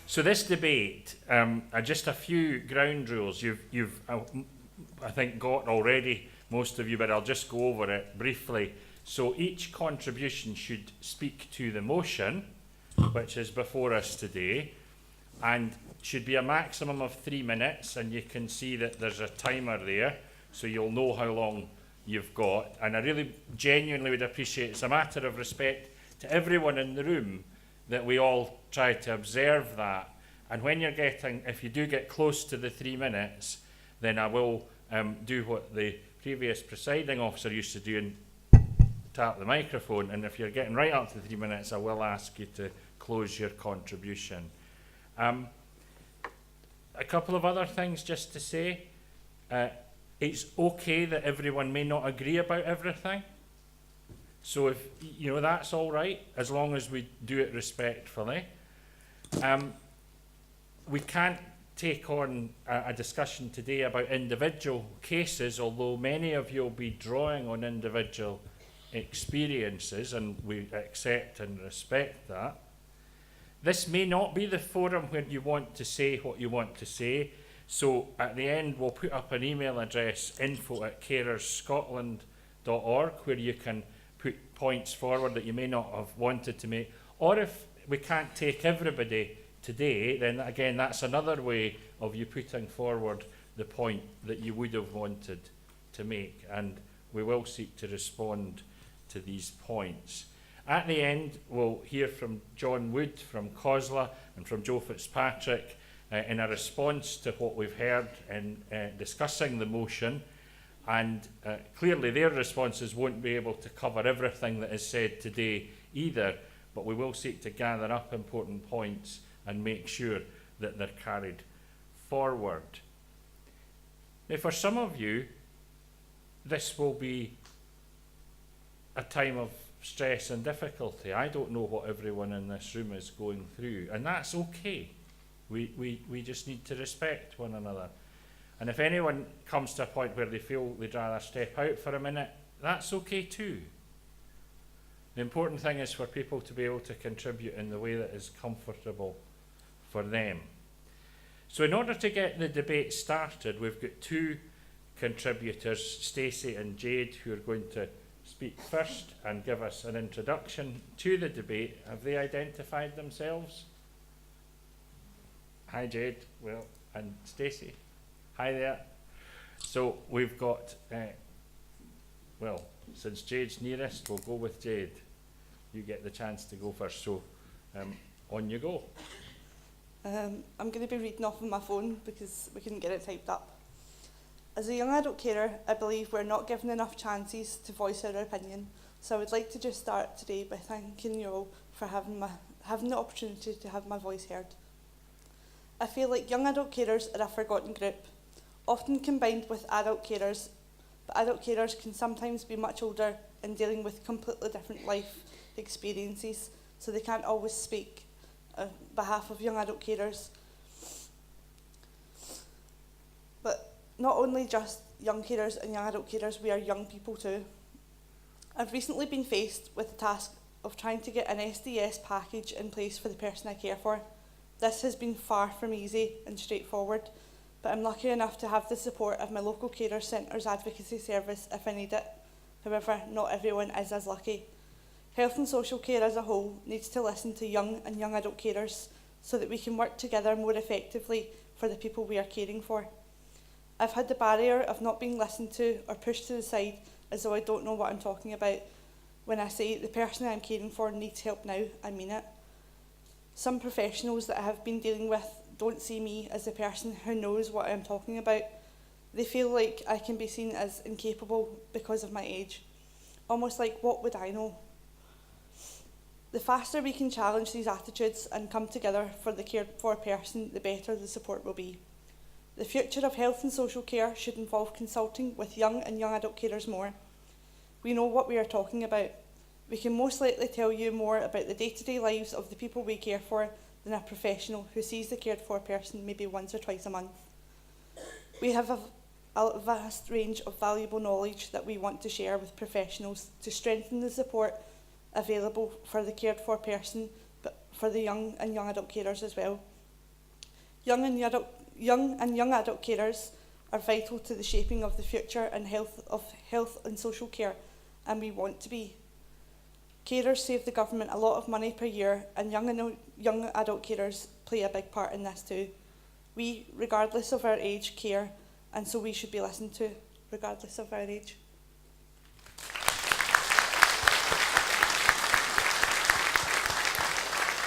So this debate, just a few ground rules. You've I think, got already, most of you, but I'll just go over it briefly. So each contribution should speak to the motion, which is before us today, and should be a maximum of 3 minutes, and you can see that there's a timer there, so you'll know how long you've got. And I really genuinely would appreciate, it's a matter of respect to everyone in the room, that we all try to observe that. And when you're getting, if you do get close to the 3 minutes, then I will do what the previous presiding officer used to do and tap the microphone. And if you're getting right up to 3 minutes, I will ask you to close your contribution. A couple of other things just to say. It's okay that everyone may not agree about everything. So if, you know, that's all right, as long as we do it respectfully. We can't take on a discussion today about individual cases, although many of you will be drawing on individual experiences, and we accept and respect that. This may not be the forum where you want to say what you want to say, so at the end we'll put up an email address, info@carerscotland.org, where you can put points forward that you may not have wanted to make. Or if we can't take everybody today, then again that's another way of you putting forward the point that you would have wanted to make, and we will seek to respond to these points. At the end we'll hear from John Wood from COSLA and from Joe Fitzpatrick in a response to what we've heard in discussing the motion, and clearly their responses won't be able to cover everything that is said today either, but we will seek to gather up important points and make sure that they're carried forward. Now, for some of you, this will be a time of stress and difficulty. I don't know what everyone in this room is going through, and that's okay. We just need to respect one another. And if anyone comes to a point where they feel they'd rather step out for a minute, that's okay too. The important thing is for people to be able to contribute in the way that is comfortable for them. So in order to get the debate started, we've got two contributors, Stacey and Jade, who are going to speak first and give us an introduction to the debate. Have they identified themselves? Hi Jade, well, and Stacey. Hi there. So we've got, well, since Jade's nearest, we'll go with Jade. You get the chance to go first, so on you go. I'm going to be reading off on my phone because we couldn't get it typed up. As a young adult carer, I believe we're not given enough chances to voice our opinion, so I would like to just start today by thanking you all for having the opportunity to have my voice heard. I feel like young adult carers are a forgotten group, often combined with adult carers, but adult carers can sometimes be much older and dealing with completely different life experiences, so they can't always speak on behalf of young adult carers. But not only just young carers and young adult carers, we are young people too. I've recently been faced with the task of trying to get an SDS package in place for the person I care for. This has been far from easy and straightforward, but I'm lucky enough to have the support of my local carer centre's advocacy service if I need it. However, not everyone is as lucky. Health and social care as a whole needs to listen to young and young adult carers so that we can work together more effectively for the people we are caring for. I've had the barrier of not being listened to or pushed to the side as though I don't know what I'm talking about. When I say the person I'm caring for needs help now, I mean it. Some professionals that I have been dealing with don't see me as the person who knows what I'm talking about. They feel like I can be seen as incapable because of my age. Almost like, what would I know? The faster we can challenge these attitudes and come together for the cared for person, the better the support will be. The future of health and social care should involve consulting with young and young adult carers more. We know what we are talking about. We can most likely tell you more about the day-to-day lives of the people we care for than a professional who sees the cared for person maybe once or twice a month. We have a vast range of valuable knowledge that we want to share with professionals to strengthen the support available for the cared for person, but for the young and young adult carers as well. Young and young adult carers are vital to the shaping of the future and health and social care, and we want to be. Carers save the government a lot of money per year, and young adult carers play a big part in this too. We, regardless of our age, care, and so we should be listened to, regardless of our age.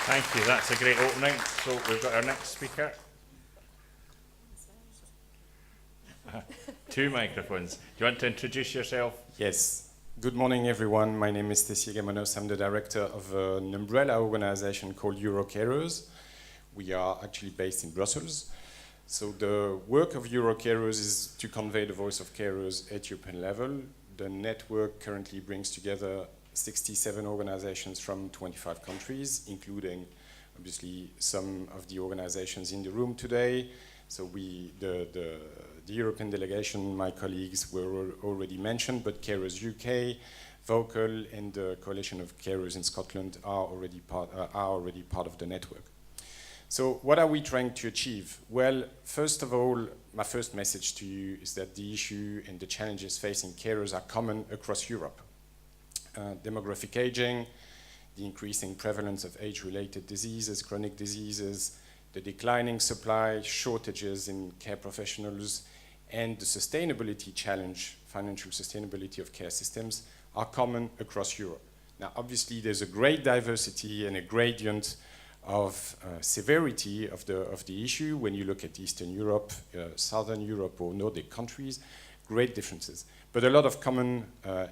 Thank you, that's a great opening. So we've got our next speaker. 2 microphones. Do you want to introduce yourself? Yes. Good morning, everyone. My name is Tessie Gamanos. I'm the director of an umbrella organization called Eurocarers. We are actually based in Brussels. So the work of Eurocarers is to convey the voice of carers at European level. The network currently brings together 67 organizations from 25 countries, including obviously some of the organizations in the room today. So the European delegation, my colleagues were already mentioned, but Carers UK, Vocal, and the Coalition of Carers in Scotland are already part of the network. So what are we trying to achieve? Well, first of all, my first message to you is that the issue and the challenges facing carers are common across Europe. Demographic aging, the increasing prevalence of age-related diseases, chronic diseases, the declining supply, shortages in care professionals, and the sustainability challenge, financial sustainability of care systems, are common across Europe. Now, obviously, there's a great diversity and a gradient of severity of the issue when you look at Eastern Europe, Southern Europe, or Nordic countries, great differences, but a lot of common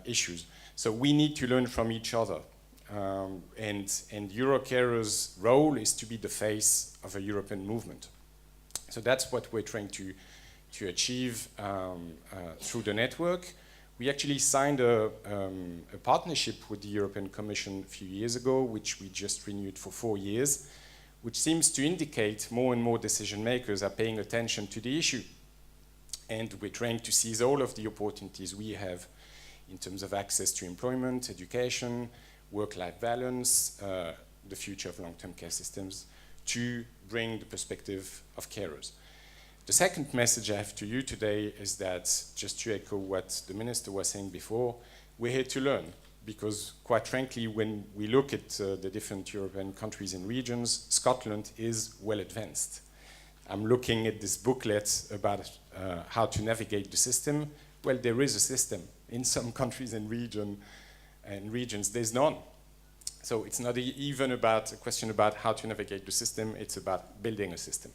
issues. So we need to learn from each other. And Eurocarers' role is to be the face of a European movement. So that's what we're trying to achieve through the network. We actually signed a partnership with the European Commission a few years ago, which we just renewed for 4 years, which seems to indicate more and more decision makers are paying attention to the issue. And we're trying to seize all of the opportunities we have in terms of access to employment, education, work-life balance, the future of long-term care systems, to bring the perspective of carers. The second message I have to you today is that, just to echo what the Minister was saying before, we're here to learn, because quite frankly, when we look at the different European countries and regions, Scotland is well advanced. I'm looking at this booklet about how to navigate the system. Well, there is a system. In some countries and regions, there's none. So it's not even about a question about how to navigate the system, it's about building a system.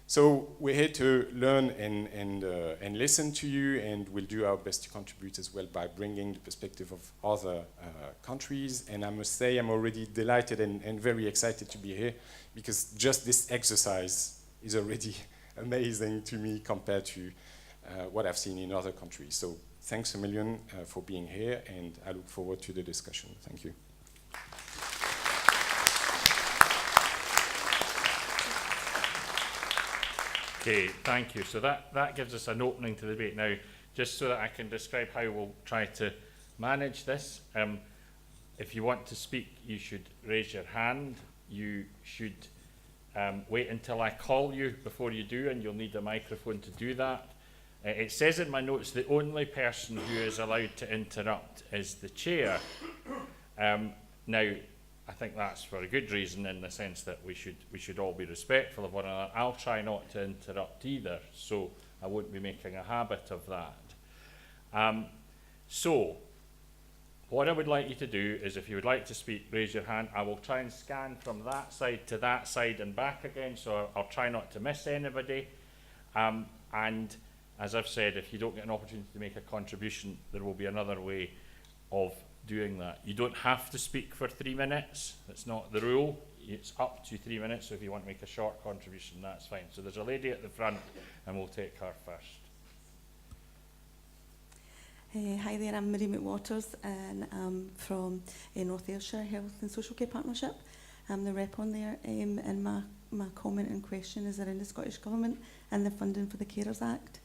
So we're here to learn and listen to you, and we'll do our best to contribute as well by bringing the perspective of other countries. And I must say I'm already delighted and very excited to be here, because just this exercise is already amazing to me compared to what I've seen in other countries. So thanks a million for being here, and I look forward to the discussion. Thank you. Okay, thank you. So that gives us an opening to the debate. Now, just so that I can describe how we'll try to manage this, if you want to speak, you should raise your hand. You should wait until I call you before you do, and you'll need a microphone to do that. It says in my notes the only person who is allowed to interrupt is the chair. Now, I think that's for a good reason, in the sense that we should all be respectful of one another. I'll try not to interrupt either, so I won't be making a habit of that. So, what I would like you to do is, if you would like to speak, raise your hand. I will try and scan from that side to that side and back again, so I'll try not to miss anybody. And as I've said, if you don't get an opportunity to make a contribution, there will be another way of doing that. You don't have to speak for 3 minutes. That's not the rule. It's up to 3 minutes, so if you want to make a short contribution, that's fine. So there's a lady at the front, and we'll take her first. Hi there, I'm Marie McWaters, and I'm from North Ayrshire Health and Social Care Partnership. I'm the rep on there, and my comment and question is around the Scottish Government and the funding for the Carers Act.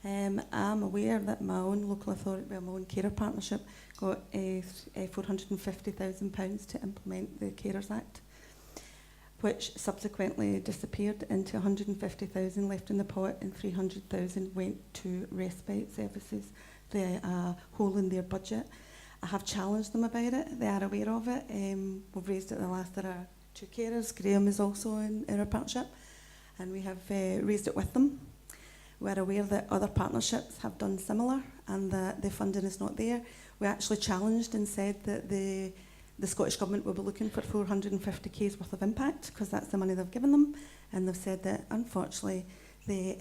I'm aware that my own local authority, my own carer partnership, got £450,000 to implement the Carers Act. which subsequently disappeared into 150,000 left in the pot, and 300,000 went to respite services. They a hole in their budget. I have challenged them about it. They are aware of it. We've raised it the last. There are 2 carers. Graham is also in our partnership, and we have raised it with them. We're aware that other partnerships have done similar, and that the funding is not there. We actually challenged and said that the Scottish Government will be looking for 450k's worth of impact, because that's the money they've given them, and they've said that unfortunately they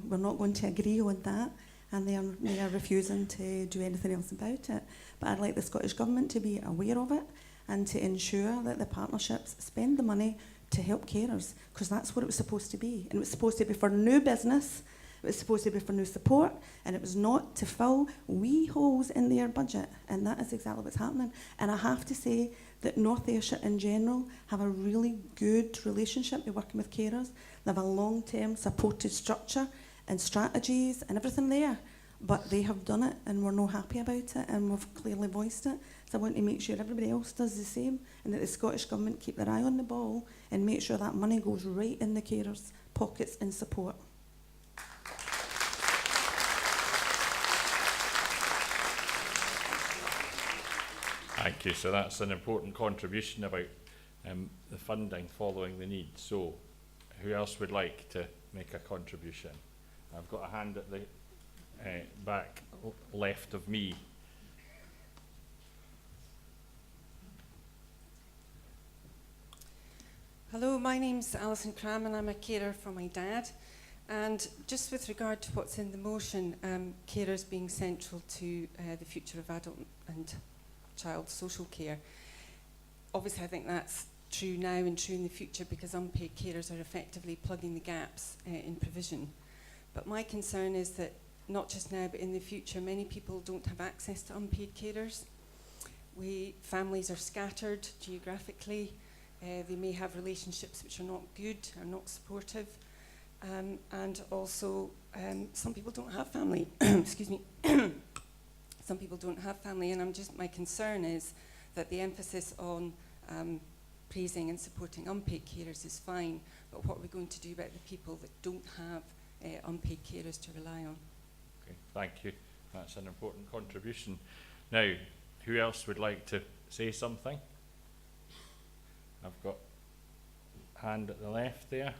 were not going to agree on that, and they are refusing to do anything else about it. But I'd like the Scottish Government to be aware of it and to ensure that the partnerships spend the money to help carers, because that's what it was supposed to be. And it was supposed to be for new business, it was supposed to be for new support, and it was not to fill wee holes in their budget. And that is exactly what's happening. And I have to say that North Ayrshire in general have a really good relationship with working with carers. They have a long-term supported structure and strategies and everything there. But they have done it, and we're not happy about it, and we've clearly voiced it. So I want to make sure everybody else does the same, and that the Scottish Government keep their eye on the ball and make sure that money goes right in the carers' pockets in support. Thank you. So that's an important contribution about the funding following the need. So who else would like to make a contribution? I've got a hand at the back left of me. Hello, my name's Alison Cram and I'm a carer for my dad. And just with regard to what's in the motion, carers being central to the future of adult and child social care, obviously I think that's true now and true in the future, because unpaid carers are effectively plugging the gaps in provision. But my concern is that not just now but in the future, many people don't have access to unpaid carers. Families are scattered geographically. They may have relationships which are not good, are not supportive, and also some people don't have family. Excuse me. Some people don't have family, and my concern is that the emphasis on praising and supporting unpaid carers is fine, but what are we going to do about the people that don't have unpaid carers to rely on? Okay, thank you. That's an important contribution. Now, who else would like to say something? I've got a hand at the left there.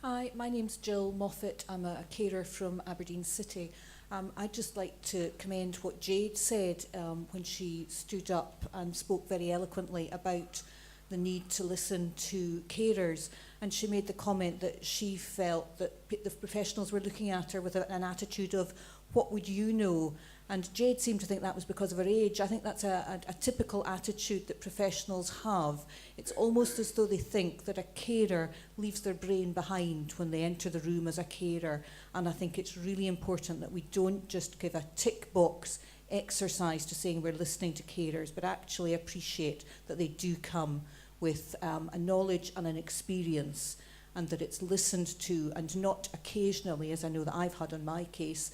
Hi, my name's Jill Moffat. I'm a carer from Aberdeen City. I'd just like to commend what Jade said when she stood up and spoke very eloquently about the need to listen to carers. And she made the comment that she felt that the professionals were looking at her with an attitude of, what would you know? And Jade seemed to think that was because of her age. I think that's a typical attitude that professionals have. It's almost as though they think that a carer leaves their brain behind when they enter the room as a carer. And I think it's really important that we don't just give a tick box exercise to saying we're listening to carers, but actually appreciate that they do come with a knowledge and an experience, and that it's listened to, and not occasionally, as I know that I've had on my case,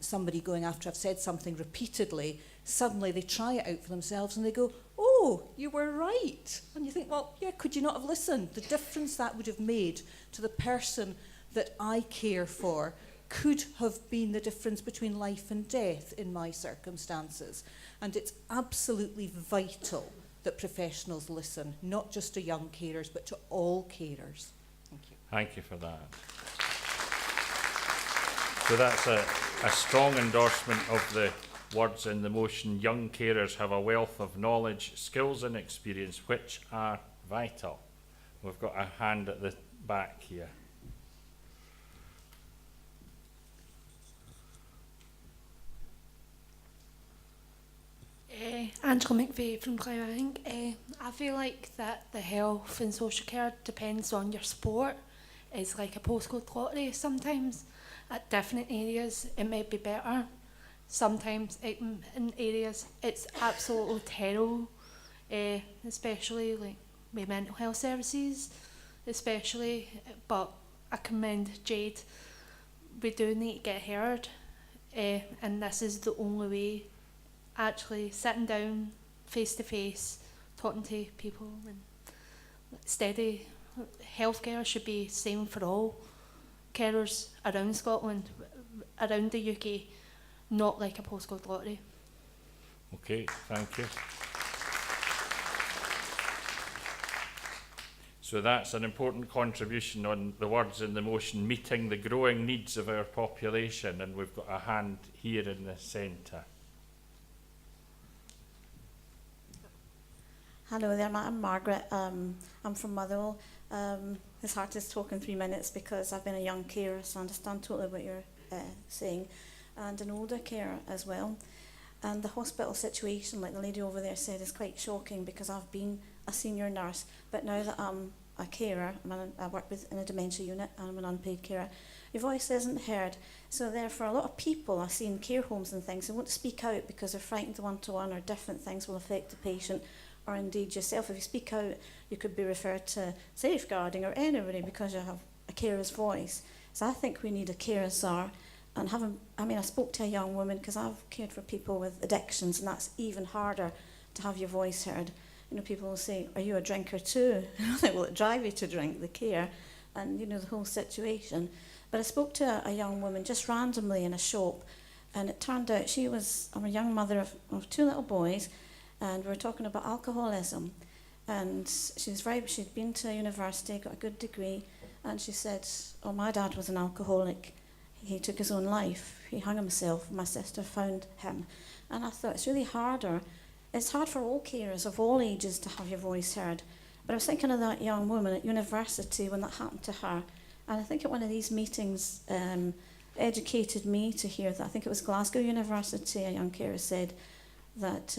somebody going after I've said something repeatedly, suddenly they try it out for themselves and they go, oh, you were right. And you think, well, yeah, could you not have listened? The difference that would have made to the person that I care for could have been the difference between life and death in my circumstances. And it's absolutely vital that professionals listen, not just to young carers, but to all carers. Thank you. Thank you for that. So that's a strong endorsement of the words in the motion. Young carers have a wealth of knowledge, skills and experience which are vital. We've got a hand at the back here. Angela McVeigh from Clywang. I feel like that the health and social care depends on your sport. It's like a postcode lottery. Sometimes at different areas it may be better. Sometimes in areas it's absolutely terrible, especially like with mental health services, especially. But I commend Jade. We do need to get heard, and this is the only way. Actually sitting down face to face, talking to people and steady. Healthcare should be same for all carers around Scotland, around the UK, not like a postcode lottery. Okay, thank you. So that's an important contribution on the words in the motion, meeting the growing needs of our population, and we've got a hand here in the centre. Hello there, I'm Margaret. I'm from Motherwell. It's hard to talk in 3 minutes because I've been a young carer, so I understand totally what you're saying, and an older carer as well. And the hospital situation, like the lady over there said, is quite shocking because I've been a senior nurse, but now that I'm a carer, I work in a dementia unit and I'm an unpaid carer, your voice isn't heard. So therefore, a lot of people I see in care homes and things, they won't speak out because they're frightened one-to-one or different things will affect the patient, or indeed yourself. If you speak out, you could be referred to safeguarding or anybody because you have a carer's voice. So I think we need a carer czar. And I spoke to a young woman because I've cared for people with addictions, and that's even harder to have your voice heard. You know, people will say, "Are you a drinker too?" And I think, well, it drive you to drink, the care, and you know the whole situation. But I spoke to a young woman just randomly in a shop, and it turned out I'm a young mother of 2 little boys, and we were talking about alcoholism. And she'd been to university, got a good degree, and she said, "Oh, my dad was an alcoholic. He took his own life. He hung himself. My sister found him." And I thought, it's really harder. It's hard for all carers of all ages to have your voice heard. But I was thinking of that young woman at university when that happened to her. And I think at one of these meetings educated me to hear that. I think it was Glasgow University, a young carer said that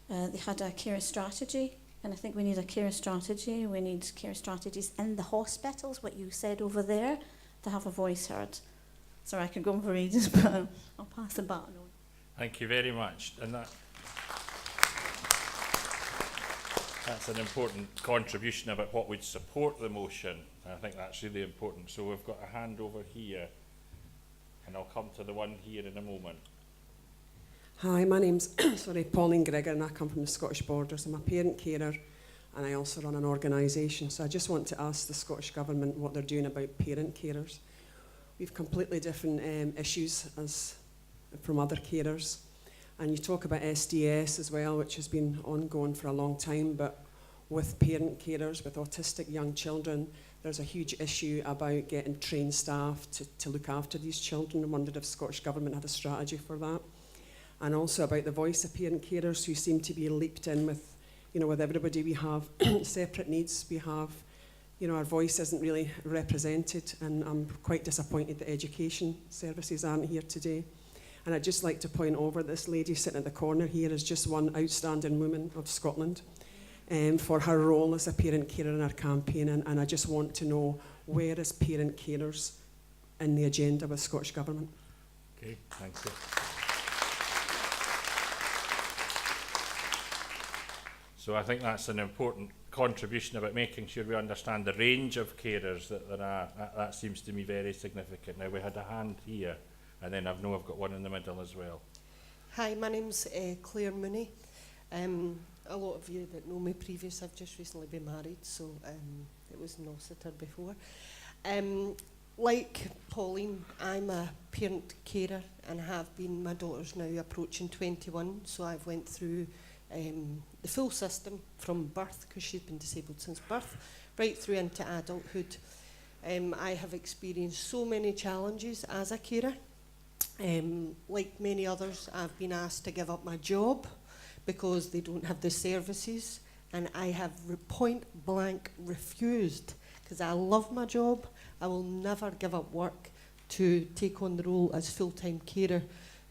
they had a care strategy. And I think we need a care strategy. We need care strategies in the hospitals, what you said over there, to have a voice heard. Sorry, I could go on for ages, but I'll pass the baton on. Thank you very much. And that's an important contribution about what would support the motion. I think that's really important. So we've got a hand over here, and I'll come to the one here in a moment. Hi, my name's Pauline Gregor, and I come from the Scottish Borders. I'm a parent carer, and I also run an organisation. So I just want to ask the Scottish Government what they're doing about parent carers. We've completely different issues as from other carers. And you talk about SDS as well, which has been ongoing for a long time, but with parent carers, with autistic young children, there's a huge issue about getting trained staff to look after these children. I wondered if Scottish Government had a strategy for that. And also about the voice of parent carers who seem to be leaped in with, you know, with everybody. We have separate needs. We have, you know, our voice isn't really represented, and I'm quite disappointed that education services aren't here today. And I'd just like to point over this lady sitting at the corner here is just one outstanding woman of Scotland for her role as a parent carer in our campaign. And I just want to know, where is parent carers in the agenda with Scottish Government? Okay, thank you. So I think that's an important contribution about making sure we understand the range of carers that there are. That seems to me very significant. Now, we had a hand here, and then I've got one in the middle as well. Hi, my name's Claire Mooney. A lot of you that know me previous, I've just recently been married, so it was Nossiter before. Like Pauline, I'm a parent carer and have been. My daughter's now approaching 21, so I've went through the full system from birth, because she's been disabled since birth, right through into adulthood. I have experienced so many challenges as a carer. Like many others, I've been asked to give up my job because they don't have the services, and I have point blank refused, because I love my job. I will never give up work to take on the role as full-time carer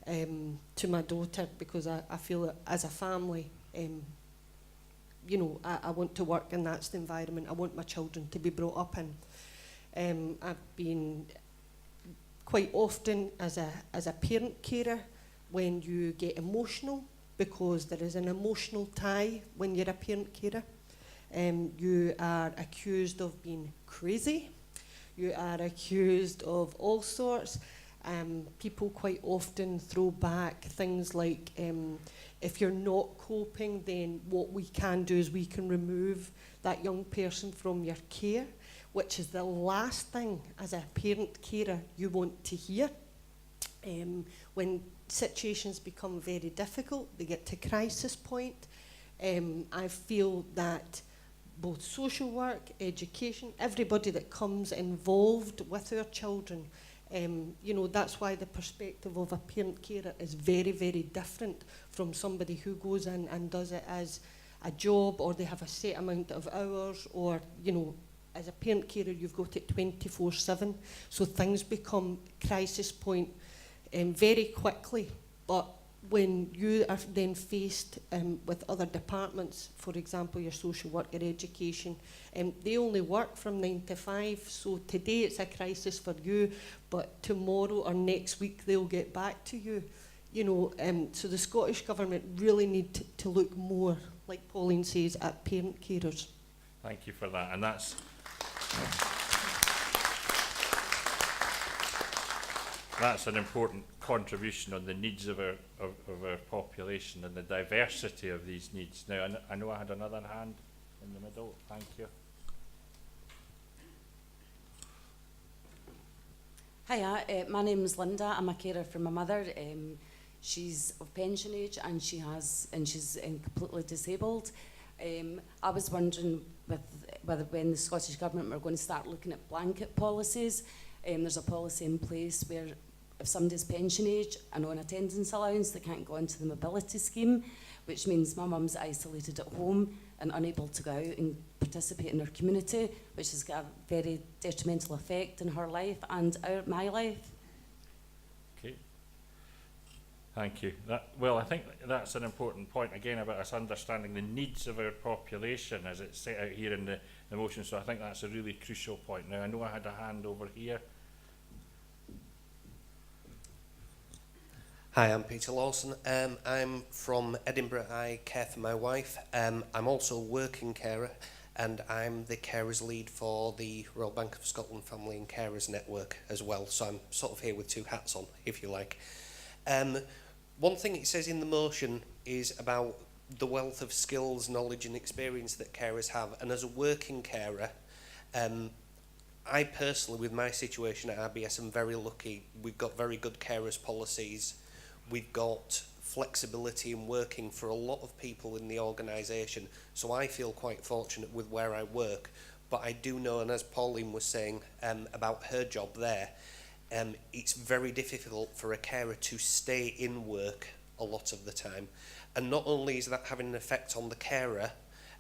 to my daughter, because I feel that as a family, you know, I want to work, and that's the environment I want my children to be brought up in. I've been quite often as a parent carer, when you get emotional, because there is an emotional tie when you're a parent carer. You are accused of being crazy. You are accused of all sorts. People quite often throw back things like, if you're not coping, then what we can do is we can remove that young person from your care, which is the last thing as a parent carer you want to hear. When situations become very difficult, they get to crisis point, I feel that both social work, education, everybody that comes involved with our children, you know, that's why the perspective of a parent carer is very, very different from somebody who goes in and does it as a job, or they have a set amount of hours, or, you know, as a parent carer you've got it 24/7, so things become crisis point very quickly. But when you are then faced with other departments, for example your social work or education, they only work from 9 to 5, so today it's a crisis for you, but tomorrow or next week they'll get back to you. You know, so the Scottish Government really need to look more, like Pauline says, at parent carers. Thank you for that, and that's an important contribution on the needs of our population and the diversity of these needs. Now, I know I had another hand in the middle. Thank you. Hiya, my name's Linda. I'm a carer for my mother. She's of pension age and she's completely disabled. I was wondering whether when the Scottish Government were going to start looking at blanket policies. There's a policy in place where if somebody's pension age and on attendance allowance, they can't go into the mobility scheme, which means my mum's isolated at home and unable to go out and participate in her community, which has got a very detrimental effect in her life and my life. Okay. Thank you. Well, I think that's an important point, again, about us understanding the needs of our population as it's set out here in the motion, so I think that's a really crucial point. Now, I know I had a hand over here. Hi, I'm Peter Lawson. I'm from Edinburgh. I care for my wife. I'm also a working carer, and I'm the carers lead for the Royal Bank of Scotland Family and Carers Network as well, so I'm sort of here with two hats on, if you like. One thing it says in the motion is about the wealth of skills, knowledge and experience that carers have, and as a working carer, I personally, with my situation at RBS, am very lucky. We've got very good carers policies. We've got flexibility in working for a lot of people in the organisation, so I feel quite fortunate with where I work. But I do know, and as Pauline was saying about her job there, it's very difficult for a carer to stay in work a lot of the time. And not only is that having an effect on the carer,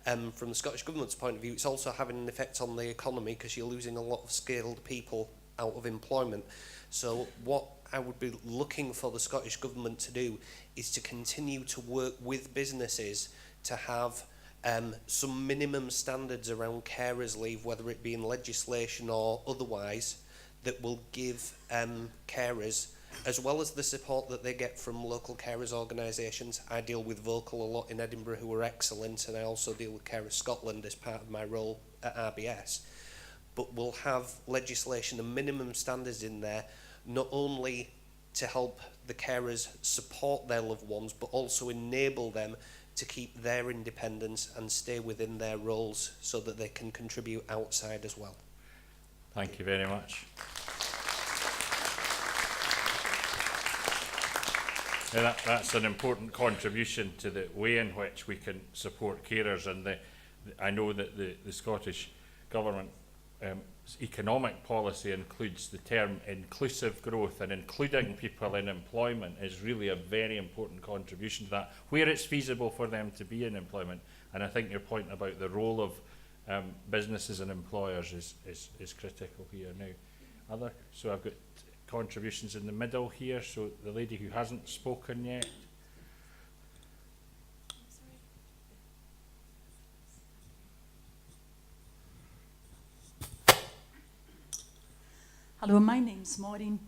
from the Scottish Government's point of view, it's also having an effect on the economy because you're losing a lot of skilled people out of employment. So what I would be looking for the Scottish Government to do is to continue to work with businesses to have some minimum standards around carers leave, whether it be in legislation or otherwise, that will give carers, as well as the support that they get from local carers organisations. I deal with Vocal a lot in Edinburgh, who are excellent, and I also deal with Carers Scotland as part of my role at RBS. But we'll have legislation and minimum standards in there, not only to help the carers support their loved ones, but also enable them to keep their independence and stay within their roles so that they can contribute outside as well. Thank you very much. Yeah, that's an important contribution to the way in which we can support carers, and I know that the Scottish Government economic policy includes the term inclusive growth, and including people in employment is really a very important contribution to that, where it's feasible for them to be in employment. And I think your point about the role of businesses and employers is critical here now. So I've got contributions in the middle here, so the lady who hasn't spoken yet. Hello, my name's Maureen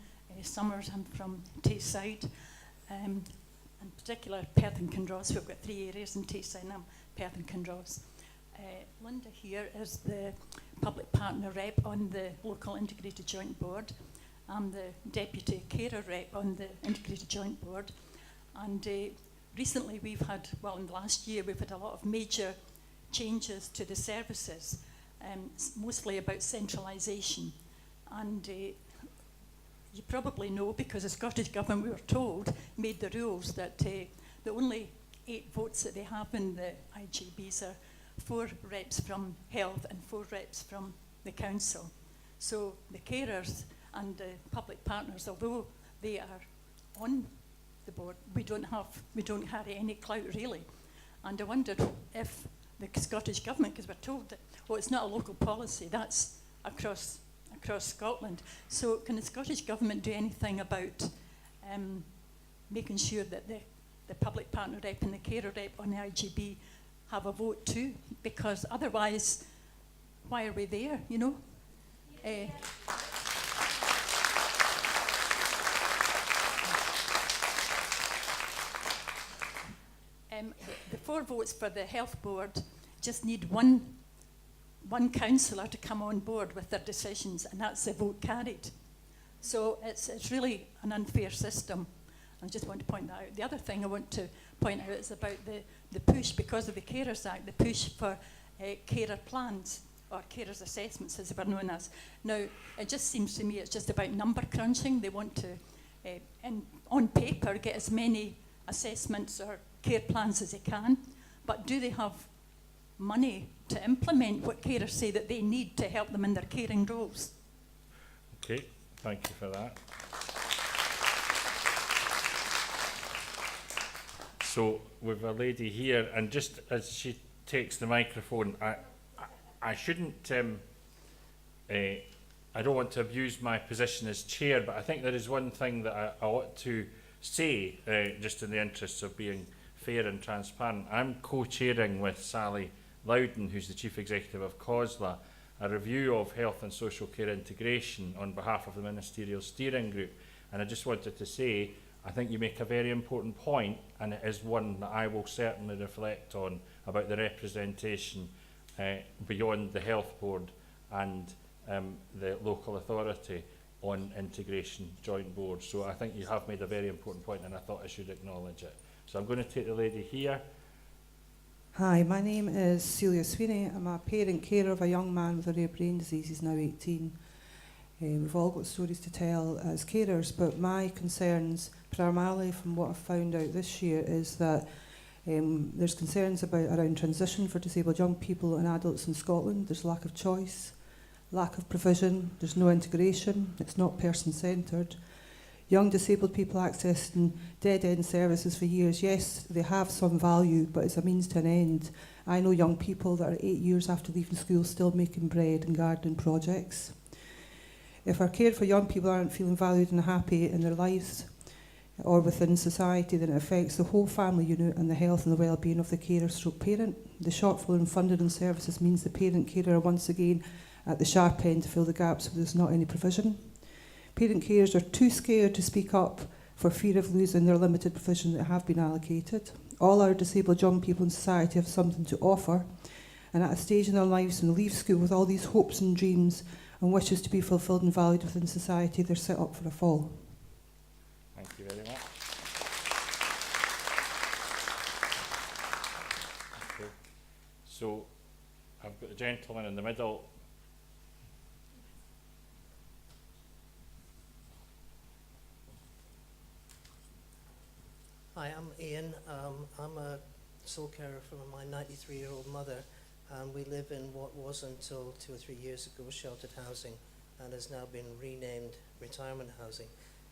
Summers. I'm from Tayside, in particular Perth and Kinross. We've got 3 areas in Tayside, and I'm Perth and Kinross. Linda here is the public partner rep on the local integrated joint board, I'm the Deputy Carer Rep on the Integrated Joint Board. And recently we've had, well, in the last year, we've had a lot of major changes to the services, mostly about centralisation. And you probably know, because the Scottish Government, we were told, made the rules that the only 8 votes that they have in the IGBs are 4 reps from health and 4 reps from the council. So the carers and the public partners, although they are on the board, we don't have any clout really. And I wondered if the Scottish Government, because we're told that, well, it's not a local policy, that's across Scotland. So can the Scottish Government do anything about making sure that the public partner rep and the carer rep on the IGB have a vote too? Because otherwise, why are we there, you know? The 4 votes for the health board just need one councillor to come on board with their decisions, and that's the vote carried. So it's really an unfair system. I just want to point that out. The other thing I want to point out is about the push, because of the Carers Act, the push for carer plans, or carers assessments as they were known as. Now, it just seems to me it's just about number crunching. They want to, on paper, get as many assessments or care plans as they can, but do they have money to implement what carers say that they need to help them in their caring roles? Okay, thank you for that. So we've a lady here, and just as she takes the microphone, I shouldn't, I don't want to abuse my position as chair, but I think there is one thing that I ought to say, just in the interests of being fair and transparent. I'm co-chairing with Sally Loudon, who's the Chief Executive of COSLA, a review of health and social care integration on behalf of the Ministerial Steering Group. And I just wanted to say, I think you make a very important point, and it is one that I will certainly reflect on, about the representation beyond the health board and the local authority on integration joint board. So I think you have made a very important point, and I thought I should acknowledge it. So I'm going to take the lady here. Hi, my name is Celia Sweeney. I'm a parent carer of a young man with a rare brain disease. He's now 18. We've all got stories to tell as carers, but my concerns, primarily from what I've found out this year, is that there's concerns around transition for disabled young people and adults in Scotland. There's lack of choice, lack of provision, there's no integration, it's not person-centred. Young disabled people accessing dead-end services for years, yes, they have some value, but it's a means to an end. I know young people that are 8 years after leaving school still making bread and gardening projects. If our care for young people aren't feeling valued and happy in their lives or within society, then it affects the whole family unit and the health and the well-being of the carer/parent. The shortfall in funding and services means the parent-carer are once again at the sharp end to fill the gaps where there's not any provision. Parent carers are too scared to speak up for fear of losing their limited provision that have been allocated. All our disabled young people in society have something to offer, and at a stage in their lives when they leave school with all these hopes and dreams and wishes to be fulfilled and valued within society, they're set up for a fall. Thank you very much. Okay. So I've got the gentleman in the middle. Hi, I'm Ian. I'm a sole carer for my 93-year-old mother, and we live in what was until 2 or 3 years ago sheltered housing and has now been renamed retirement housing.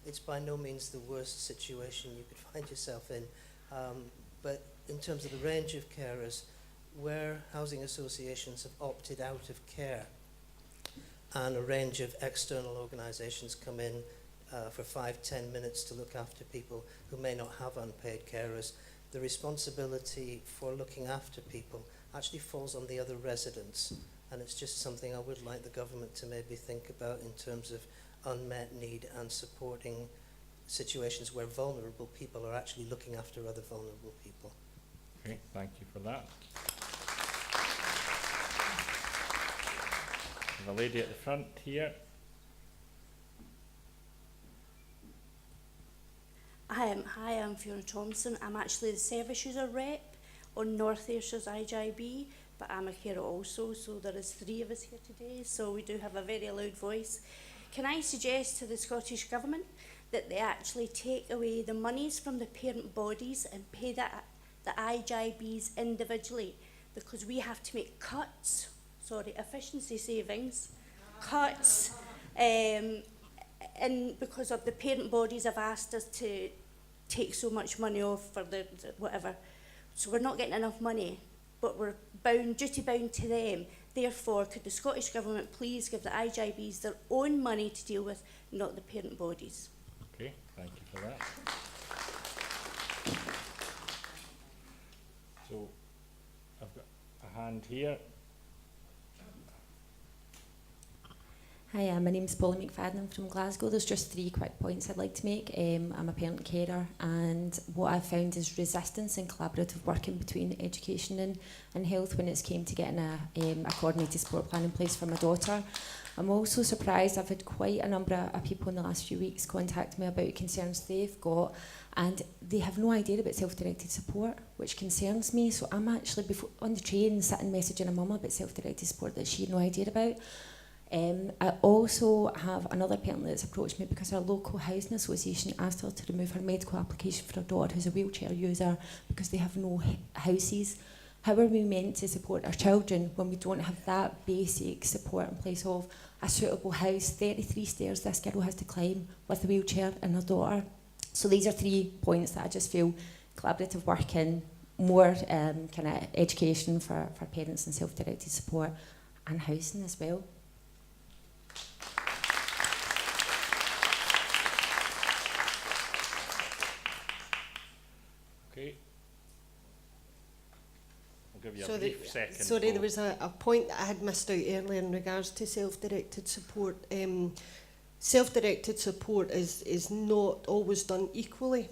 It's by no means the worst situation you could find yourself in, but in terms of the range of carers, where housing associations have opted out of care and a range of external organisations come in for 5-10 minutes to look after people who may not have unpaid carers, the responsibility for looking after people actually falls on the other residents. And it's just something I would like the government to maybe think about in terms of unmet need and supporting situations where vulnerable people are actually looking after other vulnerable people. Okay, thank you for that. The lady at the front here. Hi, I'm Fiona Thompson. I'm actually the service user rep on North Ayrshire's IGIB, but I'm a carer also, so there is 3 of us here today, so we do have a very loud voice. Can I suggest to the Scottish Government that they actually take away the monies from the parent bodies and pay the IGIBs individually, because we have to make cuts, efficiency savings, cuts, and because of the parent bodies have asked us to take so much money off for the whatever. So we're not getting enough money, but we're duty bound to them. Therefore, could the Scottish Government please give the IGIBs their own money to deal with, not the parent bodies? Okay, thank you for that. So, I've got a hand here. Hi, my name's Polly McFadden. I'm from Glasgow. There's just 3 quick points I'd like to make. I'm a parent carer, and what I've found is resistance and collaborative working between education and health when it's came to getting a coordinated support plan in place for my daughter. I'm also surprised. I've had quite a number of people in the last few weeks contact me about concerns they've got, and they have no idea about self-directed support, which concerns me. So I'm actually on the train sitting messaging a mum about self-directed support that she had no idea about. I also have another parent that's approached me because our local housing association asked her to remove her medical application for her daughter who's a wheelchair user because they have no houses. How are we meant to support our children when we don't have that basic support in place of a suitable house? 33 stairs this girl has to climb with a wheelchair and her daughter. So these are 3 points that I just feel collaborative working, more kind of education for parents and self-directed support, and housing as well. Okay. I'll give you So a brief second. Sorry, there was a point that I had missed out earlier in regards to self-directed support. Self-directed support is not always done equally.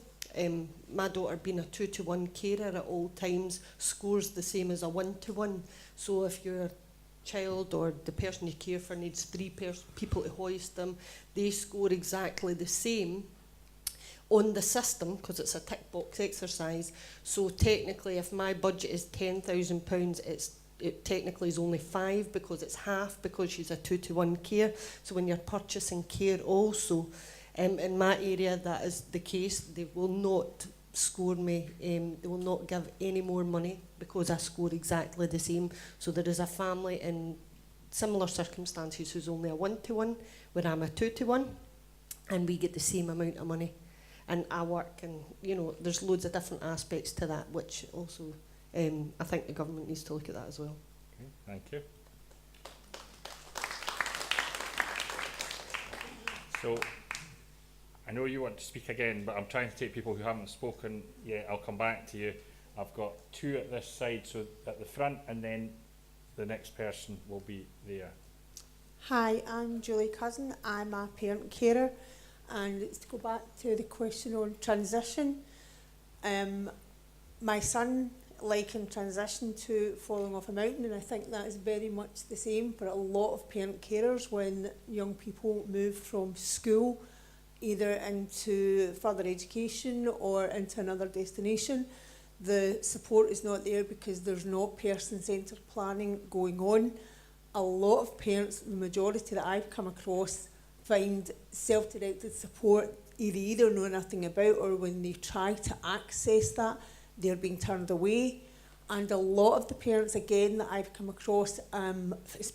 My daughter, being a 2-to-1 carer at all times, scores the same as a 1-to-1. So if your child or the person you care for needs 3 people to hoist them, they score exactly the same on the system, because it's a tick box exercise. So technically, if my budget is £10,000, it technically is only 5 because it's half, because she's a 2-to-1 care. So when you're purchasing care also, in my area that is the case. They will not score me, they will not give any more money because I score exactly the same. So there is a family in similar circumstances who's only a 1-to-1, where I'm a 2-to-1, and we get the same amount of money. And I work, and there's loads of different aspects to that, which also I think the government needs to look at that as well. Okay, thank you. So, I know you want to speak again, but I'm trying to take people who haven't spoken yet. I'll come back to you. I've got 2 at this side, so at the front, and then the next person will be there. Hi, I'm Julie Cousin. I'm a parent carer. And to go back to the question on transition, my son likened transition to falling off a mountain, and I think that is very much the same for a lot of parent carers when young people move from school either into further education or into another destination. The support is not there because there's not person-centred planning going on. A lot of parents, the majority that I've come across, find self-directed support either know nothing about, or when they try to access that, they're being turned away. And a lot of the parents, again, that I've come across,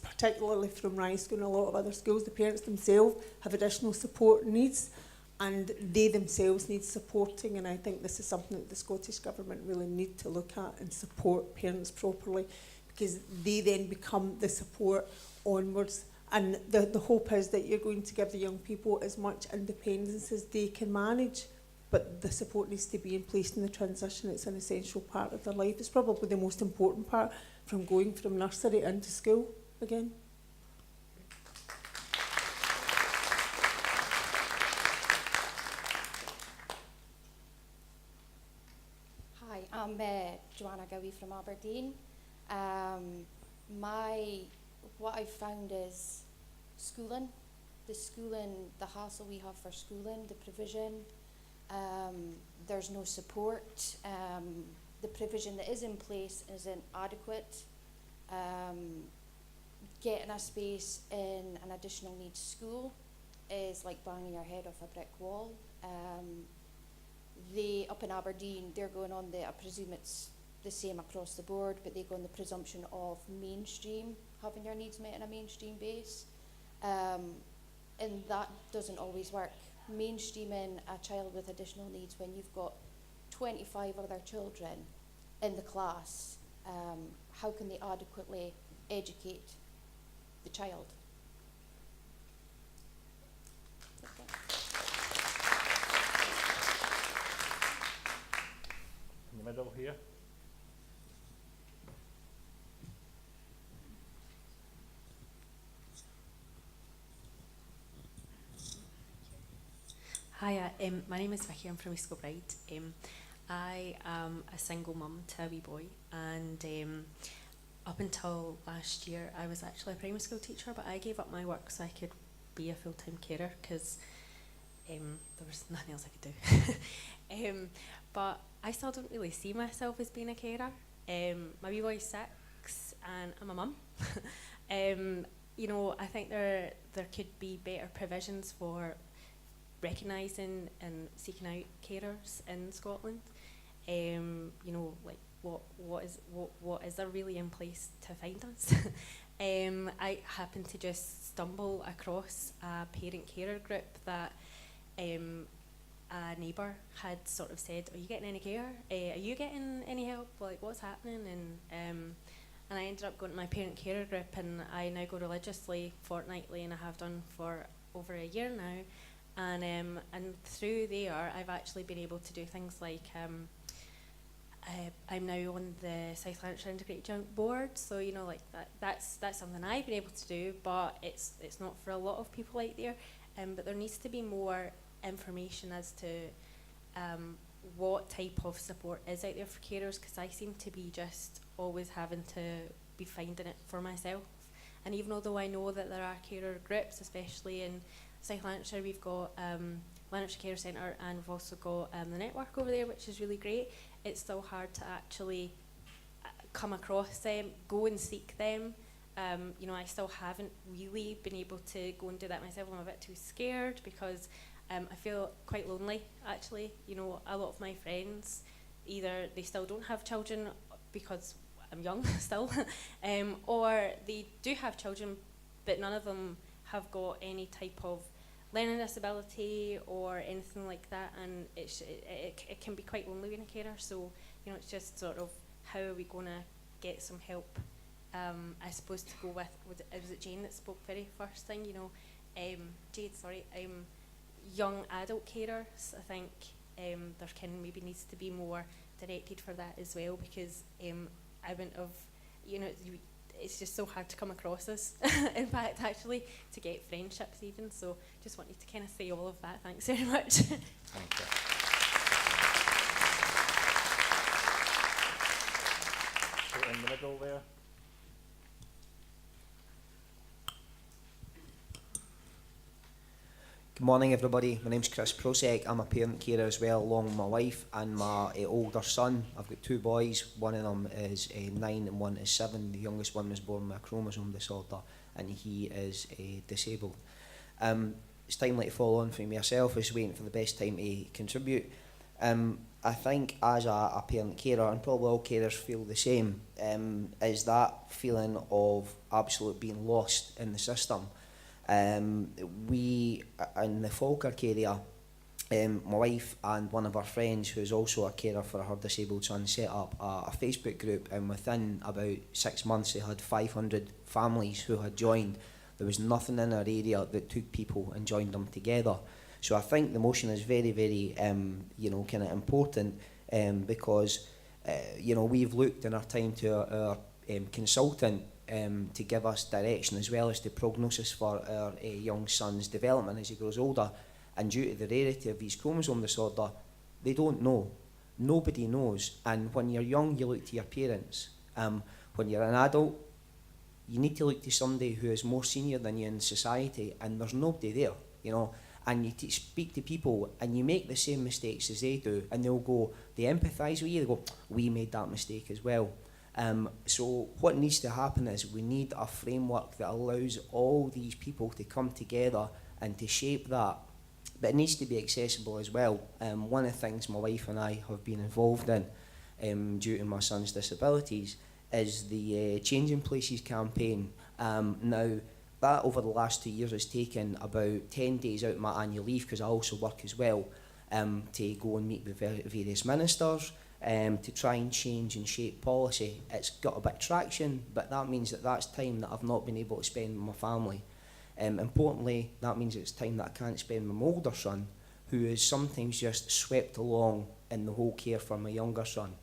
particularly from Rye School and a lot of other schools, the parents themselves have additional support needs, and they themselves need supporting. And I think this is something that the Scottish Government really need to look at and support parents properly, because they then become the support onwards. And the hope is that you're going to give the young people as much independence as they can manage, but the support needs to be in place in the transition. It's an essential part of their life. It's probably the most important part, from going from nursery into school again. Hi, I'm Joanna Gowie from Aberdeen. What I've found is schooling, the hassle we have for schooling, the provision, There's no support. The provision that is in place isn't adequate. Getting a space in an additional needs school is like banging your head off a brick wall. They, up in Aberdeen, they're going on I presume it's the same across the board, but they go on the presumption of mainstream, having your needs met on a mainstream base. And that doesn't always work. Mainstreaming a child with additional needs when you've got 25 other children in the class, how can they adequately educate the child? In the middle here. Hi, my name is Vicky. I'm from East Kilbride. I am a single mum to a wee boy, and up until last year I was actually a primary school teacher, but I gave up my work so I could be a full-time carer because there was nothing else I could do. But I still don't really see myself as being a carer. My wee boy's 6 and I'm a mum. You know, I think there could be better provisions for recognising and seeking out carers in Scotland. You know, like what is there really in place to find us? I happened to just stumble across a parent carer group that a neighbour had sort of said, "Are you getting any care? Are you getting any help? Like, what's happening?" And I ended up going to my parent carer group, and I now go religiously fortnightly, and I have done for over a year now. And through there, I've actually been able to do things like I'm now on the South Lanarkshire Integrated Joint Board, so you know, like that's something I've been able to do, but it's not for a lot of people out there. But there needs to be more information as to what type of support is out there for carers, because I seem to be just always having to be finding it for myself. And even although I know that there are carer groups, especially in South Lanarkshire, we've got Lanarkshire Care Centre, and we've also got the network over there, which is really great. It's still hard to actually come across them, go and seek them. You know, I still haven't really been able to go and do that myself. I'm a bit too scared because I feel quite lonely, actually. You know, a lot of my friends, either they still don't have children because I'm young still, or they do have children, but none of them have got any type of learning disability or anything like that, and it can be quite lonely being a carer. So, you know, it's just sort of, how are we going to get some help? I suppose to go with, was it Jane that spoke very first thing, you know, Jade, sorry, young adult carers. I think there maybe needs to be more directed for that as well, because I wouldn't have, you know, it's just so hard to come across us, in fact, actually, to get friendships even. So just wanted to kind of say all of that. Thanks very much. Thank you. So in the middle there. Good morning, everybody. My name's Chris Prosek. I'm a parent carer as well, along with my wife and my older son. I've got 2 boys. One of them is 9 and one is 7. The youngest one was born with a chromosome disorder, and he is disabled. It's timely to follow on from yourself. Is waiting for the best time to contribute. I think as a parent carer, and probably all carers feel the same, is that feeling of absolute being lost in the system. We, in the Falkirk area, my wife and one of our friends, who is also a carer for her disabled son, set up a Facebook group, and within about 6 months they had 500 families who had joined. There was nothing in our area that took people and joined them together. So I think the motion is very, very, you know, kind of important, because, you know, we've looked in our time to our consultant to give us direction, as well as the prognosis for our young son's development as he grows older. And due to the rarity of his chromosome disorder, they don't know. Nobody knows. And when you're young, you look to your parents. When you're an adult, you need to look to somebody who is more senior than you in society, and there's nobody there, you know. and you speak to people and you make the same mistakes as they do, and they'll go, they empathise with you, they go, we made that mistake as well. So what needs to happen is we need a framework that allows all these people to come together and to shape that. But it needs to be accessible as well. One of the things my wife and I have been involved in due to my son's disabilities is the Changing Places campaign. Now, that over the last 2 years has taken about 10 days out of my annual leave, because I also work as well, to go and meet with various ministers, to try and change and shape policy. It's got a bit of traction, but that means that that's time that I've not been able to spend with my family. Importantly, that means it's time that I can't spend with my older son, who is sometimes just swept along in the whole care for my younger son.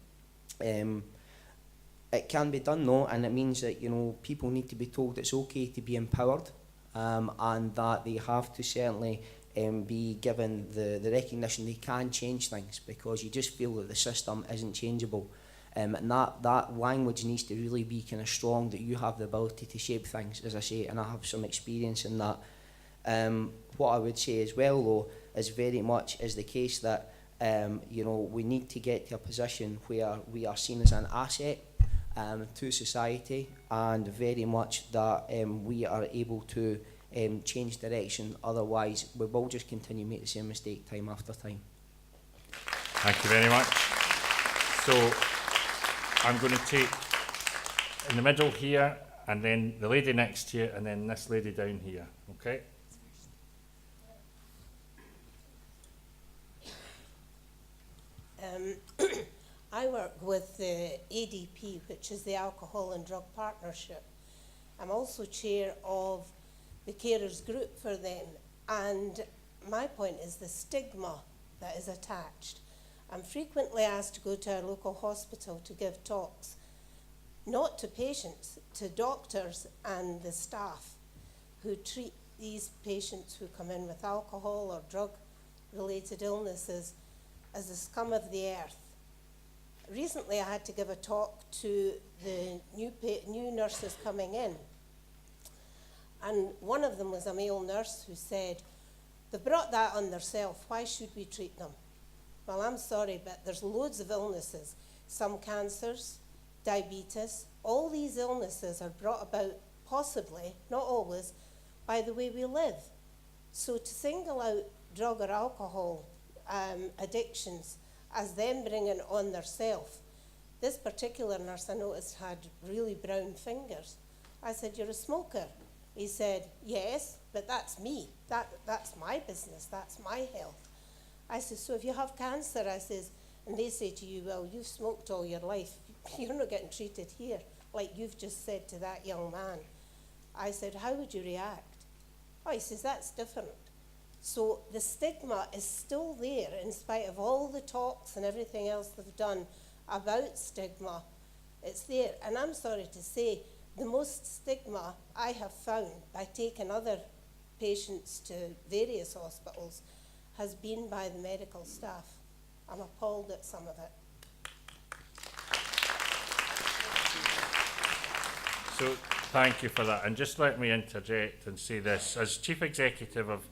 It can be done though, and it means that, you know, people need to be told it's okay to be empowered, and that they have to certainly be given the recognition they can change things, because you just feel that the system isn't changeable. And that language needs to really be kind of strong, that you have the ability to shape things, as I say, and I have some experience in that. What I would say as well though is very much is the case that you know, we need to get to a position where we are seen as an asset to society, and very much that we are able to change direction. Otherwise, we will just continue to make the same mistake time after time. Thank you very much. So I'm going to take in the middle here, and then the lady next to you, and then this lady down here. Okay? I work with the ADP, which is the Alcohol and Drug Partnership. I'm also chair of the carers group for them, and my point is the stigma that is attached. I'm frequently asked to go to our local hospital to give talks, not to patients, to doctors and the staff who treat these patients who come in with alcohol or drug-related illnesses as the scum of the earth. Recently, I had to give a talk to the new nurses coming in, and one of them was a male nurse who said, "They brought that on themselves, why should we treat them?" Well, I'm sorry, but there's loads of illnesses, some cancers, diabetes. All these illnesses are brought about, possibly, not always, by the way we live. So to single out drug or alcohol addictions as them bringing it on themselves. This particular nurse I noticed had really brown fingers. I said, "You're a smoker?" He said, "Yes, but that's me. That's my business. That's my health." I said, "So if you have cancer," I says, and they say to you, "Well, you've smoked all your life. You're not getting treated here," like you've just said to that young man. I said, "How would you react?" Oh, he says, "That's different." So the stigma is still there in spite of all the talks and everything else they've done about stigma. It's there. And I'm sorry to say, the most stigma I have found by taking other patients to various hospitals has been by the medical staff. I'm appalled at some of it. So thank you for that. And just let me interject and say this. As Chief Executive of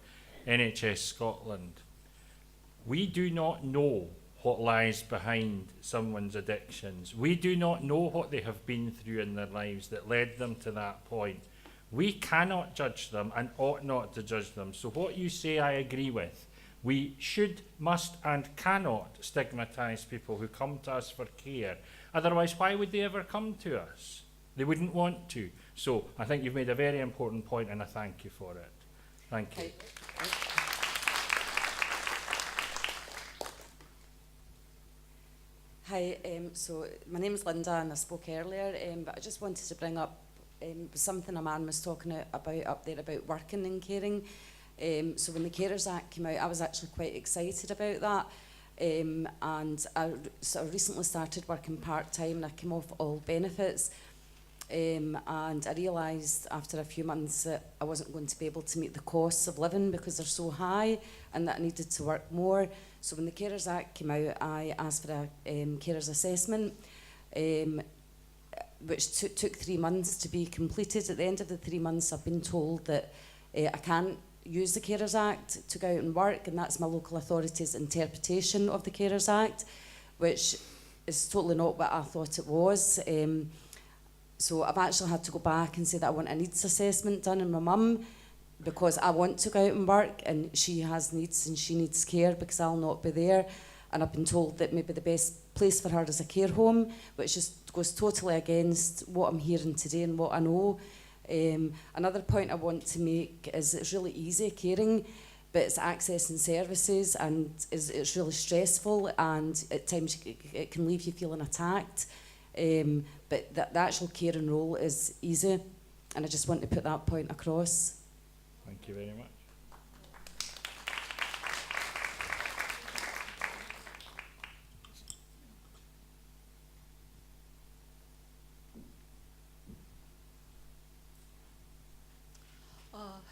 NHS Scotland, we do not know what lies behind someone's addictions. We do not know what they have been through in their lives that led them to that point. We cannot judge them and ought not to judge them. So what you say I agree with. We should, must and cannot stigmatise people who come to us for care. Otherwise, why would they ever come to us? They wouldn't want to. So I think you've made a very important point, and I thank you for it. Thank you. Hi, so my name is Linda and I spoke earlier, but I just wanted to bring up something a man was talking about up there about working and caring. So when the Carers Act came out, I was actually quite excited about that. And I sort of recently started working part-time and I came off all benefits. And I realised after a few months that I wasn't going to be able to meet the costs of living because they're so high, and that I needed to work more. So when the Carers Act came out, I asked for a carers assessment, which took 3 months to be completed. At the end of the 3 months, I've been told that I can't use the Carers Act to go out and work, and that's my local authority's interpretation of the Carers Act, which is totally not what I thought it was. So I've actually had to go back and say that I want a needs assessment done on my mum, because I want to go out and work and she has needs and she needs care because I'll not be there. And I've been told that maybe the best place for her is a care home, which just goes totally against what I'm hearing today and what I know. Another point I want to make is it's really easy caring, but it's accessing services, and it's really stressful, and at times it can leave you feeling attacked. But the actual caring role is easy, and I just want to put that point across. Thank you very much.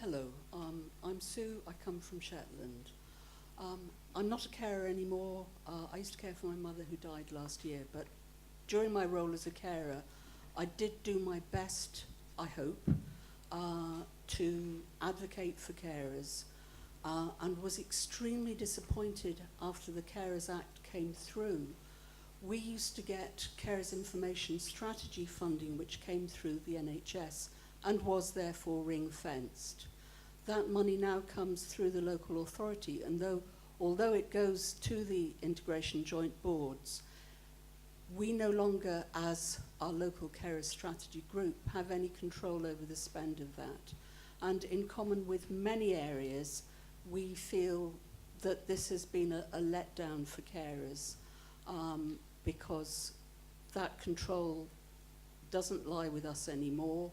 Hello, I'm Sue. I come from Shetland. I'm not a carer anymore. I used to care for my mother who died last year, but during my role as a carer, I did do my best, I hope, to advocate for carers, and was extremely disappointed after the Carers Act came through. We used to get Carers Information Strategy funding, which came through the NHS and was therefore ring-fenced. That money now comes through the local authority, and although it goes to the integration joint boards, we no longer, as our local carer strategy group, have any control over the spend of that. And in common with many areas, we feel that this has been a letdown for carers, because that control doesn't lie with us anymore,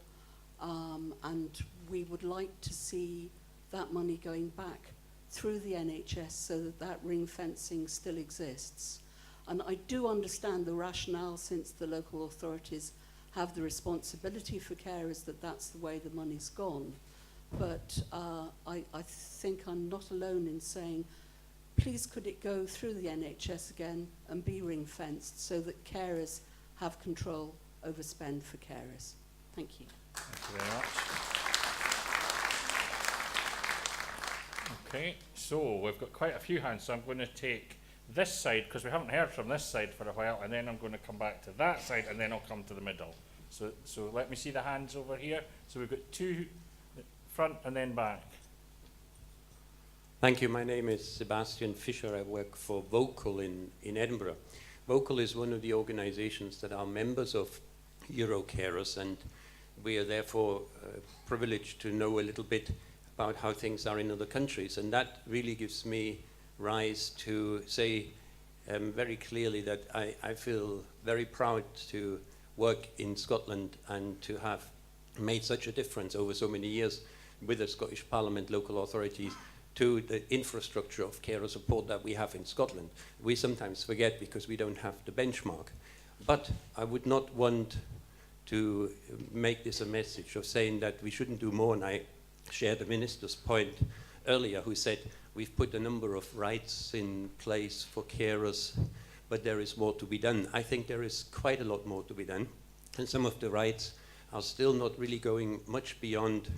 and we would like to see that money going back through the NHS so that that ring fencing still exists. And I do understand the rationale, since the local authorities have the responsibility for carers, that that's the way the money's gone. But I think I'm not alone in saying, please could it go through the NHS again and be ring-fenced so that carers have control over spend for carers. Thank you. Thank you very much. Okay, so we've got quite a few hands, so I'm going to take this side, because we haven't heard from this side for a while, and then I'm going to come back to that side, and then I'll come to the middle. So let me see the hands over here. So we've got two, front and then back. Thank you. My name is Sebastian Fischer. I work for Vocal in Edinburgh. Vocal is one of the organizations that are members of Eurocarers, and we are therefore privileged to know a little bit about how things are in other countries. And that really gives me rise to say very clearly that I feel very proud to work in Scotland and to have made such a difference over so many years with the Scottish Parliament, local authorities, to the infrastructure of carer support that we have in Scotland. We sometimes forget because we don't have the benchmark. But I would not want to make this a message of saying that we shouldn't do more, and I share the Minister's point earlier, who said we've put a number of rights in place for carers, but there is more to be done. I think there is quite a lot more to be done, and some of the rights are still not really going much beyond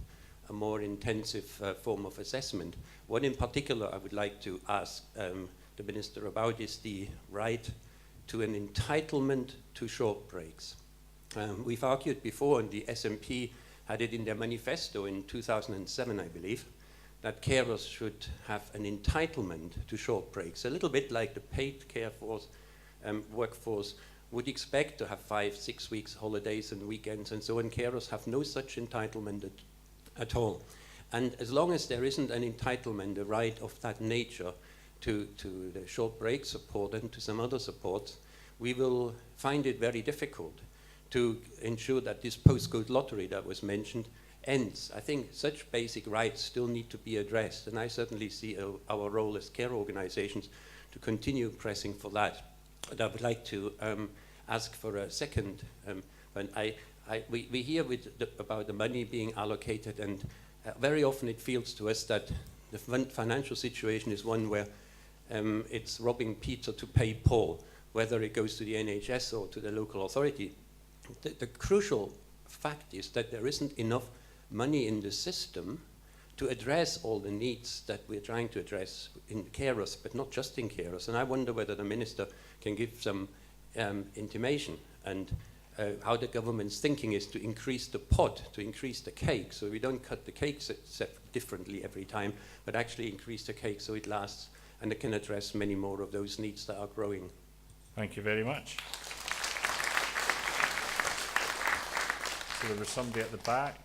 a more intensive form of assessment. What in particular I would like to ask the Minister about is the right to an entitlement to short breaks. We've argued before, and the SNP had it in their manifesto in 2007, I believe, that carers should have an entitlement to short breaks, a little bit like the paid care force, workforce would expect to have 5-6 weeks holidays and weekends and so on. Carers have no such entitlement at all. And as long as there isn't an entitlement, a right of that nature to the short break support and to some other supports, we will find it very difficult to ensure that this postcode lottery that was mentioned ends. I think such basic rights still need to be addressed, and I certainly see our role as care organizations to continue pressing for that. But I would like to ask for a second, we hear about the money being allocated, and very often it feels to us that the financial situation is one where it's robbing Peter to pay Paul, whether it goes to the NHS or to the local authority. The crucial fact is that there isn't enough money in the system to address all the needs that we're trying to address in carers, but not just in carers. And I wonder whether the Minister can give some intimation and how the government's thinking is to increase the pot, to increase the cake, so we don't cut the cake differently every time, but actually increase the cake so it lasts and it can address many more of those needs that are growing. Thank you very much. So there was somebody at the back.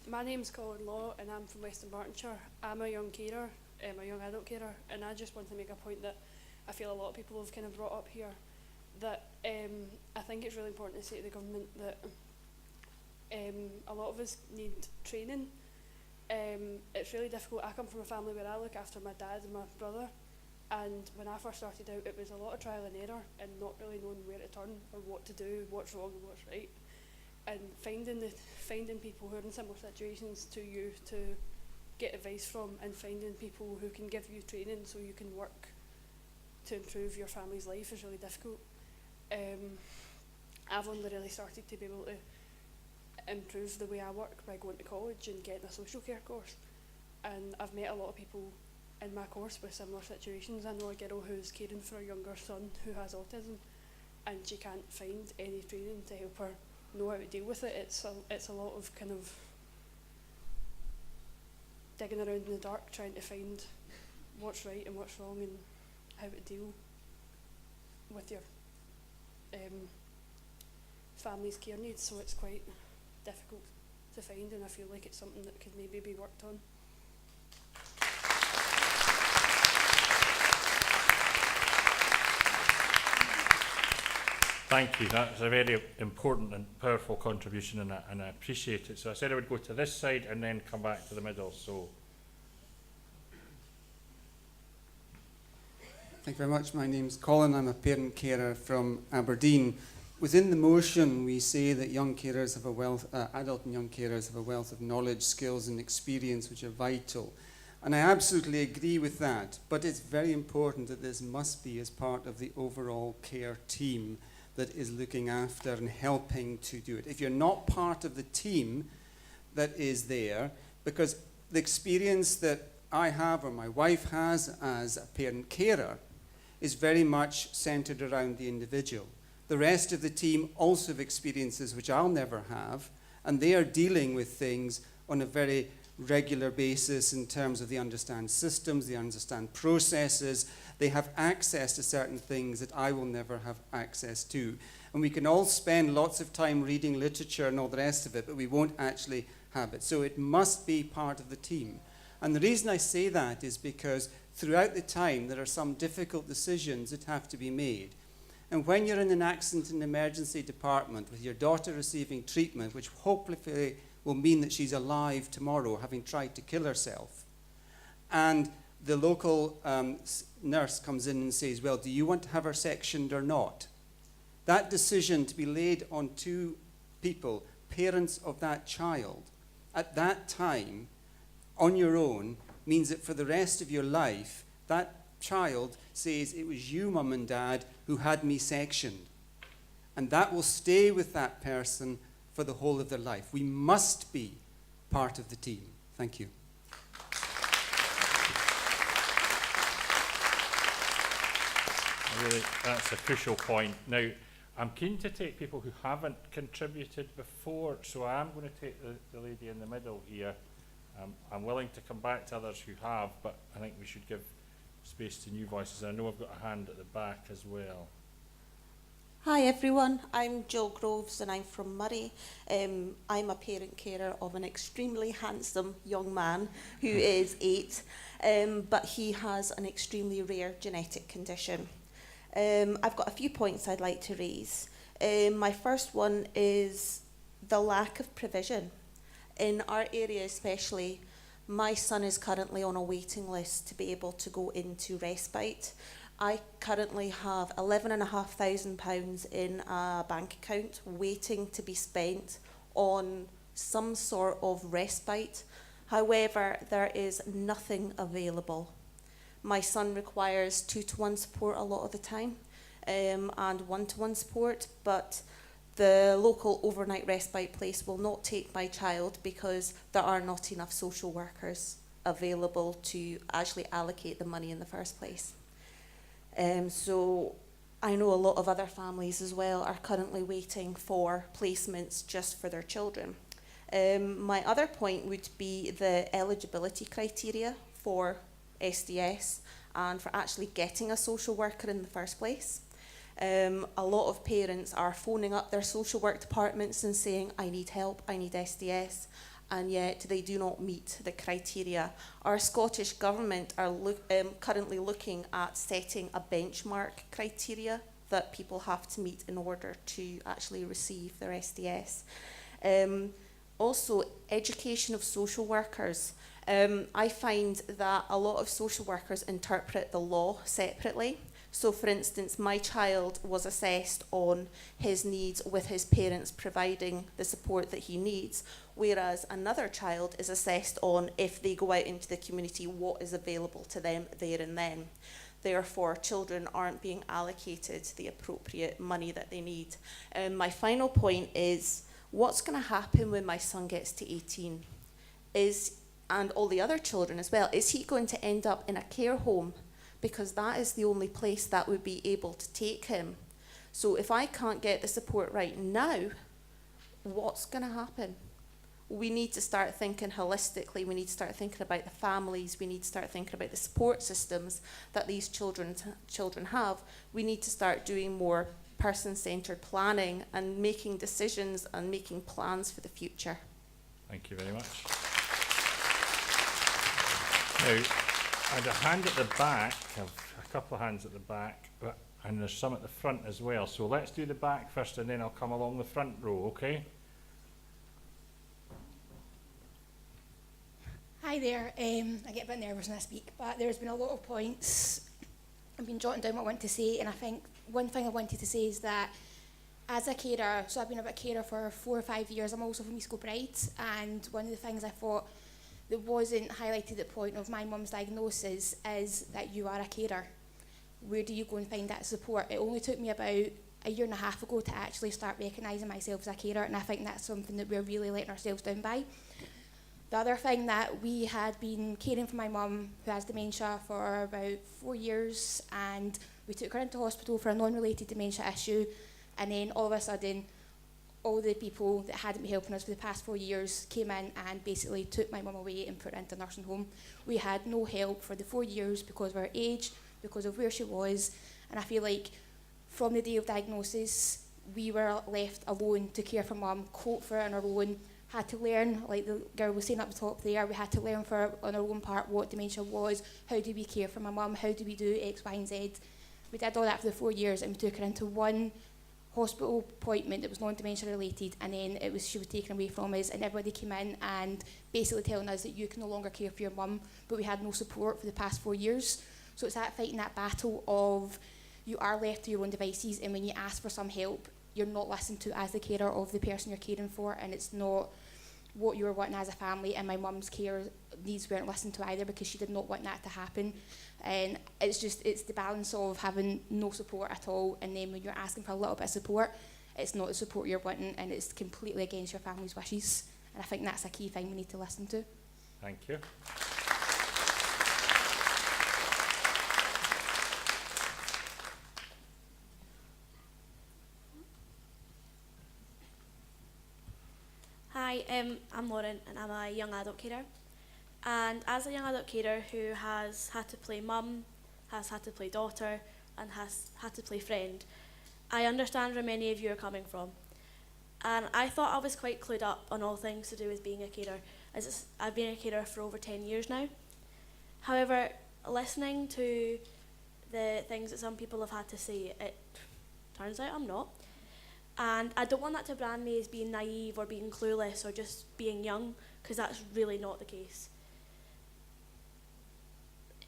My name's Colin Law and I'm from Western Bartonshire. I'm a young carer, a young adult carer, and I just want to make a point that I feel a lot of people have kind of brought up here, that I think it's really important to say to the government that a lot of us need training. It's really difficult. I come from a family where I look after my dad and my brother, and when I first started out it was a lot of trial and error and not really knowing where to turn or what to do, what's wrong and what's right. And finding people who are in similar situations to you to get advice from, and finding people who can give you training so you can work to improve your family's life is really difficult. I've only really started to be able to improve the way I work by going to college and getting a social care course. And I've met a lot of people in my course with similar situations. I know a girl who's caring for a younger son who has autism, and she can't find any training to help her know how to deal with it. It's a lot of kind of digging around in the dark trying to find what's right and what's wrong and how to deal with your family's care needs. So it's quite difficult to find, and I feel like it's something that could maybe be worked on. Thank you. That's a very important and powerful contribution, and I appreciate it. So I said I would go to this side and then come back to the middle. So, thank you very much. My name's Colin. I'm a parent carer from Aberdeen. Within the motion, we say that young carers have a wealth, adult and young carers have a wealth of knowledge, skills, and experience which are vital. And I absolutely agree with that. But it's very important that this must be as part of the overall care team that is looking after and helping to do it. If you're not part of the team that is there, because the experience that I have or my wife has as a parent carer is very much centered around the individual. The rest of the team also have experiences which I'll never have, and they are dealing with things on a very regular basis in terms of they understand systems, they understand processes, they have access to certain things that I will never have access to. And we can all spend lots of time reading literature and all the rest of it, but we won't actually have it. So it must be part of the team. And the reason I say that is because throughout the time there are some difficult decisions that have to be made. And when you're in an accident and emergency department with your daughter receiving treatment, which hopefully will mean that she's alive tomorrow, having tried to kill herself, and the local nurse comes in and says, well, do you want to have her sectioned or not? That decision to be laid on two people, parents of that child, at that time, on your own, means that for the rest of your life, that child says, it was you, Mum and Dad, who had me sectioned. And that will stay with that person for the whole of their life. We must be part of the team. Thank you. really, that's a crucial point. Now, I'm keen to take people who haven't contributed before, so I am going to take the lady in the middle here. I'm willing to come back to others who have, but I think we should give space to new voices. I know I've got a hand at the back as well. Hi everyone, I'm Jill Groves and I'm from Murray. I'm a parent carer of an extremely handsome young man who is 8, but he has an extremely rare genetic condition. I've got a few points I'd like to raise. My first one is the lack of provision. In our area especially, my son is currently on a waiting list to be able to go into respite. I currently have £11,500 in a bank account waiting to be spent on some sort of respite. However, there is nothing available. My son requires 2-to-1 support a lot of the time. and one-to-one support, but the local overnight respite place will not take my child because there are not enough social workers available to actually allocate the money in the first place. So I know a lot of other families as well are currently waiting for placements just for their children. My other point would be the eligibility criteria for SDS and for actually getting a social worker in the first place. A lot of parents are phoning up their social work departments and saying, I need help, I need SDS, and yet they do not meet the criteria. Our Scottish Government are currently looking at setting a benchmark criteria that people have to meet in order to actually receive their SDS. Also, education of social workers. I find that a lot of social workers interpret the law separately. So, for instance, my child was assessed on his needs with his parents providing the support that he needs, whereas another child is assessed on, if they go out into the community, what is available to them there and then. Therefore, children aren't being allocated the appropriate money that they need. My final point is, what's going to happen when my son gets to 18? And all the other children as well, is he going to end up in a care home? Because that is the only place that would be able to take him. So if I can't get the support right now, what's going to happen? We need to start thinking holistically. We need to start thinking about the families. We need to start thinking about the support systems that these children have. We need to start doing more person-centred planning and making decisions and making plans for the future. Thank you very much. Now, I had a hand at the back, a couple of hands at the back, and there's some at the front as well. So let's do the back first and then I'll come along the front row, okay? Hi there. I get a bit nervous when I speak, but there's been a lot of points. I've been jotting down what I want to say, and I think one thing I wanted to say is that as a carer, so I've been a carer for 4 or 5 years. I'm also from East Kilbride, and one of the things I thought that wasn't highlighted at the point of my mum's diagnosis is that you are a carer. Where do you go and find that support? It only took me about a year and a half ago to actually start recognising myself as a carer, and I think that's something that we're really letting ourselves down by. The other thing that we had been caring for my mum, who has dementia, for about 4 years, and we took her into hospital for a non-related dementia issue, and then all of a sudden, all the people that hadn't been helping us for the past 4 years came in and basically took my mum away and put her into a nursing home. We had no help for the 4 years because of her age, because of where she was, and I feel like from the day of diagnosis, we were left alone to care for mum, cope for her on our own, had to learn, like the girl was saying up the top there, we had to learn on our own part what dementia was, how do we care for my mum, how do we do X, Y and Z. We did all that for the 4 years, and we took her into one hospital appointment that was non-dementia related, and then she was taken away from us, and everybody came in and basically telling us that you can no longer care for your mum, but we had no support for the past 4 years. So it's that fighting that battle of you are left to your own devices, and when you ask for some help, you're not listened to as the carer of the person you're caring for, and it's not what you were wanting as a family, and my mum's care needs weren't listened to either because she did not want that to happen. And it's the balance of having no support at all, and then when you're asking for a little bit of support, it's not the support you're wanting, and it's completely against your family's wishes. And I think that's a key thing we need to listen to. Thank you. Hi, I'm Lauren, and I'm a young adult carer. And as a young adult carer who has had to play mum, has had to play daughter, and has had to play friend, I understand where many of you are coming from. And I thought I was quite clued up on all things to do with being a carer, as I've been a carer for over 10 years now. However, listening to the things that some people have had to say, it turns out I'm not. And I don't want that to brand me as being naive or being clueless or just being young, because that's really not the case.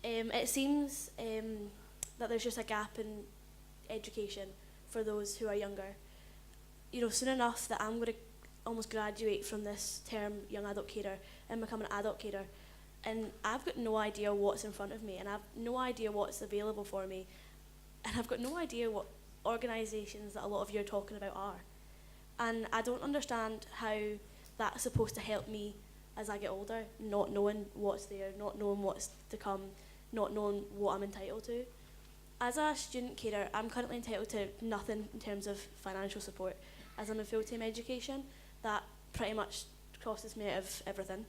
It seems that there's just a gap in education for those who are younger. You know, soon enough that I'm going to almost graduate from this term young adult carer and become an adult carer, and I've got no idea what's in front of me, and I've no idea what's available for me, and I've got no idea what organisations that a lot of you are talking about are. And I don't understand how that's supposed to help me as I get older, not knowing what's there, not knowing what's to come, not knowing what I'm entitled to. As a student carer, I'm currently entitled to nothing in terms of financial support. As I'm in full-time education, that pretty much crosses me out of everything.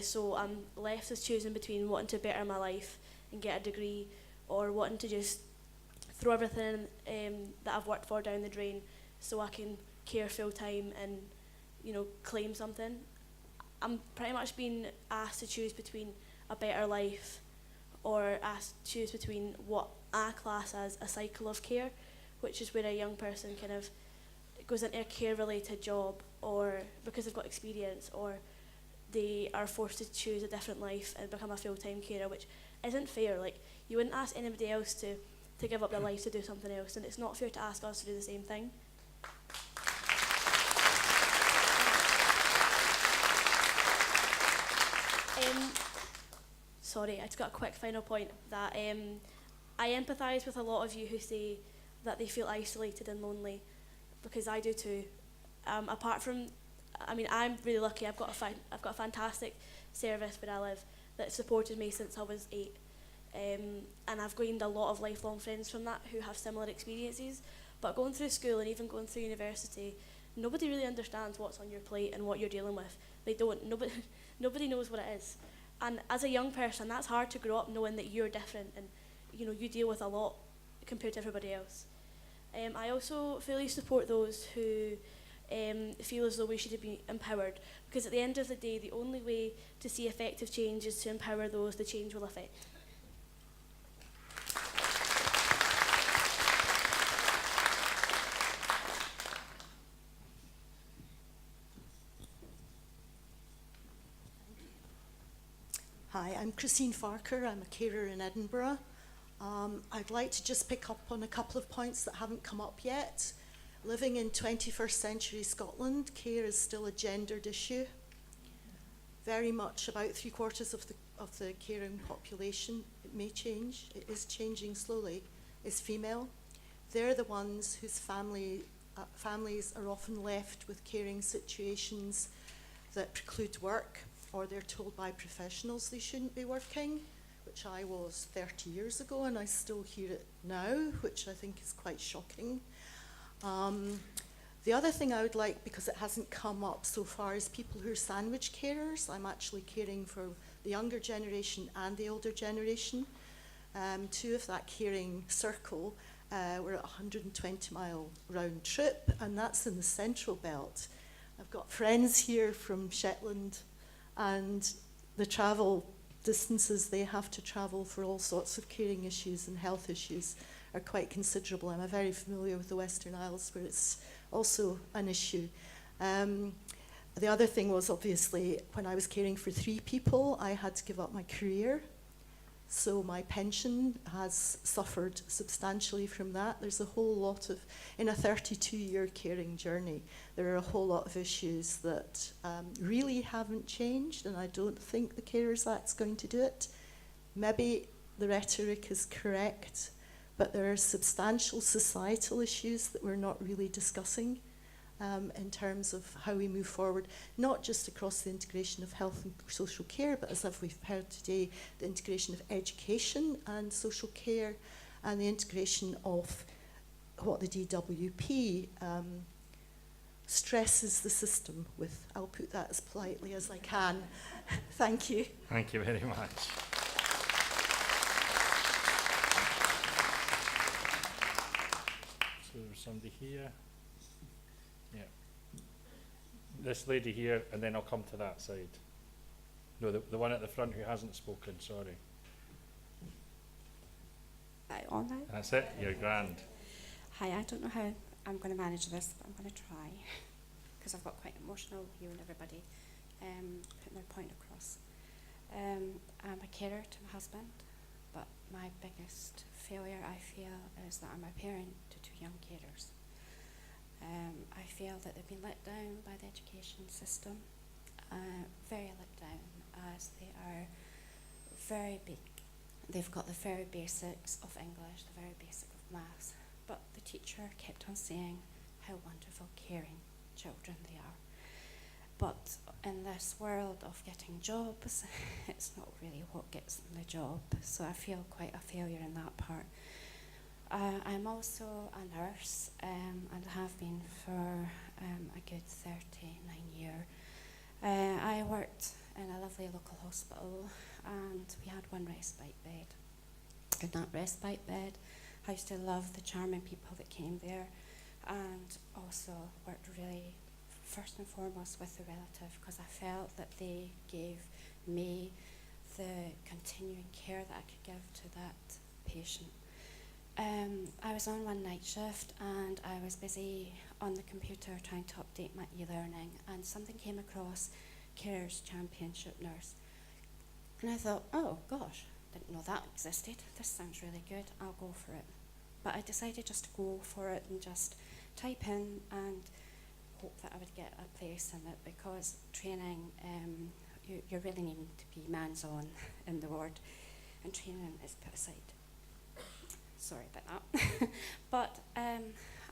So I'm left as choosing between wanting to better my life and get a degree, or wanting to just throw everything that I've worked for down the drain so I can care full-time and, you know, claim something. I'm pretty much being asked to choose between a better life or asked to choose between what I class as a cycle of care, which is where a young person kind of goes into a care-related job, or because they've got experience, or they are forced to choose a different life and become a full-time carer, which isn't fair. Like, you wouldn't ask anybody else to give up their life to do something else, and it's not fair to ask us to do the same thing. Sorry, I just got a quick final point that I empathise with a lot of you who say that they feel isolated and lonely, because I do too. Apart from, I mean, I'm really lucky. I've got a fantastic service where I live that supported me since I was 8, and I've gained a lot of lifelong friends from that who have similar experiences. But going through school and even going through university, nobody really understands what's on your plate and what you're dealing with. They don't. Nobody knows what it is. And as a young person, that's hard to grow up knowing that you're different and, you know, you deal with a lot compared to everybody else. I also fully support those who feel as though we should be empowered, because at the end of the day, the only way to see effective change is to empower those the change will affect. Hi, I'm Christine Farker. I'm a carer in Edinburgh. I'd like to just pick up on a couple of points that haven't come up yet. Living in 21st century Scotland, care is still a gendered issue. Very much about 3/4 of the caring population, it may change, it is changing slowly, is female. They're the ones whose families are often left with caring situations that preclude work, or they're told by professionals they shouldn't be working, which I was 30 years ago, and I still hear it now, which I think is quite shocking. The other thing I would like, because it hasn't come up so far, is people who are sandwich carers. I'm actually caring for the younger generation and the older generation. Two of that caring circle were at a 120-mile round trip, and that's in the Central Belt. I've got friends here from Shetland, and the travel distances they have to travel for all sorts of caring issues and health issues are quite considerable. I'm very familiar with the Western Isles, where it's also an issue. The other thing was, obviously, when I was caring for 3 people, I had to give up my career. So my pension has suffered substantially from that. There's a whole lot of, in a 32-year caring journey, there are a whole lot of issues that really haven't changed, and I don't think the Carers Act's going to do it. Maybe the rhetoric is correct, but there are substantial societal issues that we're not really discussing in terms of how we move forward, not just across the integration of health and social care, but as we've heard today, the integration of education and social care, and the integration of what the DWP stresses the system with. I'll put that as politely as I can. Thank you. Thank you very much. So there's somebody here. Yeah. This lady here, and then I'll come to that side. No, the one at the front who hasn't spoken, sorry. On now? That's it, you're grand. Hi, I don't know how I'm going to manage this, but I'm going to try, because I've got quite emotional hearing everybody putting their point across. I'm a carer to my husband, but my biggest failure, I feel, is that I'm a parent to 2 young carers. I feel that they've been let down by the education system, very let down, as they are very big. They've got the very basics of English, the very basic of maths, but the teacher kept on saying how wonderful, caring children they are. But in this world of getting jobs, it's not really what gets them the job, so I feel quite a failure in that part. I'm also a nurse, and have been for a good 39 years. I worked in a lovely local hospital, and we had one respite bed. In that respite bed, I used to love the charming people that came there, and also worked really first and foremost with the relative, because I felt that they gave me the continuing care that I could give to that patient. I was on one night shift, and I was busy on the computer trying to update my e-learning, and something came across Carers Championship Nurse. And I thought, oh gosh, didn't know that existed. This sounds really good, I'll go for it. But I decided just to go for it and just type in and hope that I would get a place in it, because training, you're really needing to be hands-on in the ward, and training is put aside. Sorry about that. But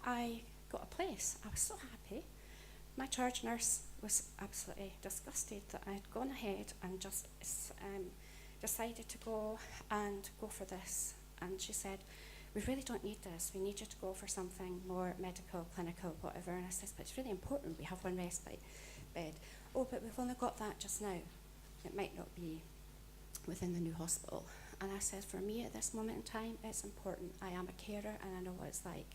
I got a place. I was so happy. My charge nurse was absolutely disgusted that I had gone ahead and just decided to go for this. And she said, we really don't need this. We need you to go for something more medical, clinical, whatever. And I said, but it's really important. We have one respite bed. Oh, but we've only got that just now. It might not be within the new hospital. And I said, for me at this moment in time, it's important. I am a carer and I know what it's like.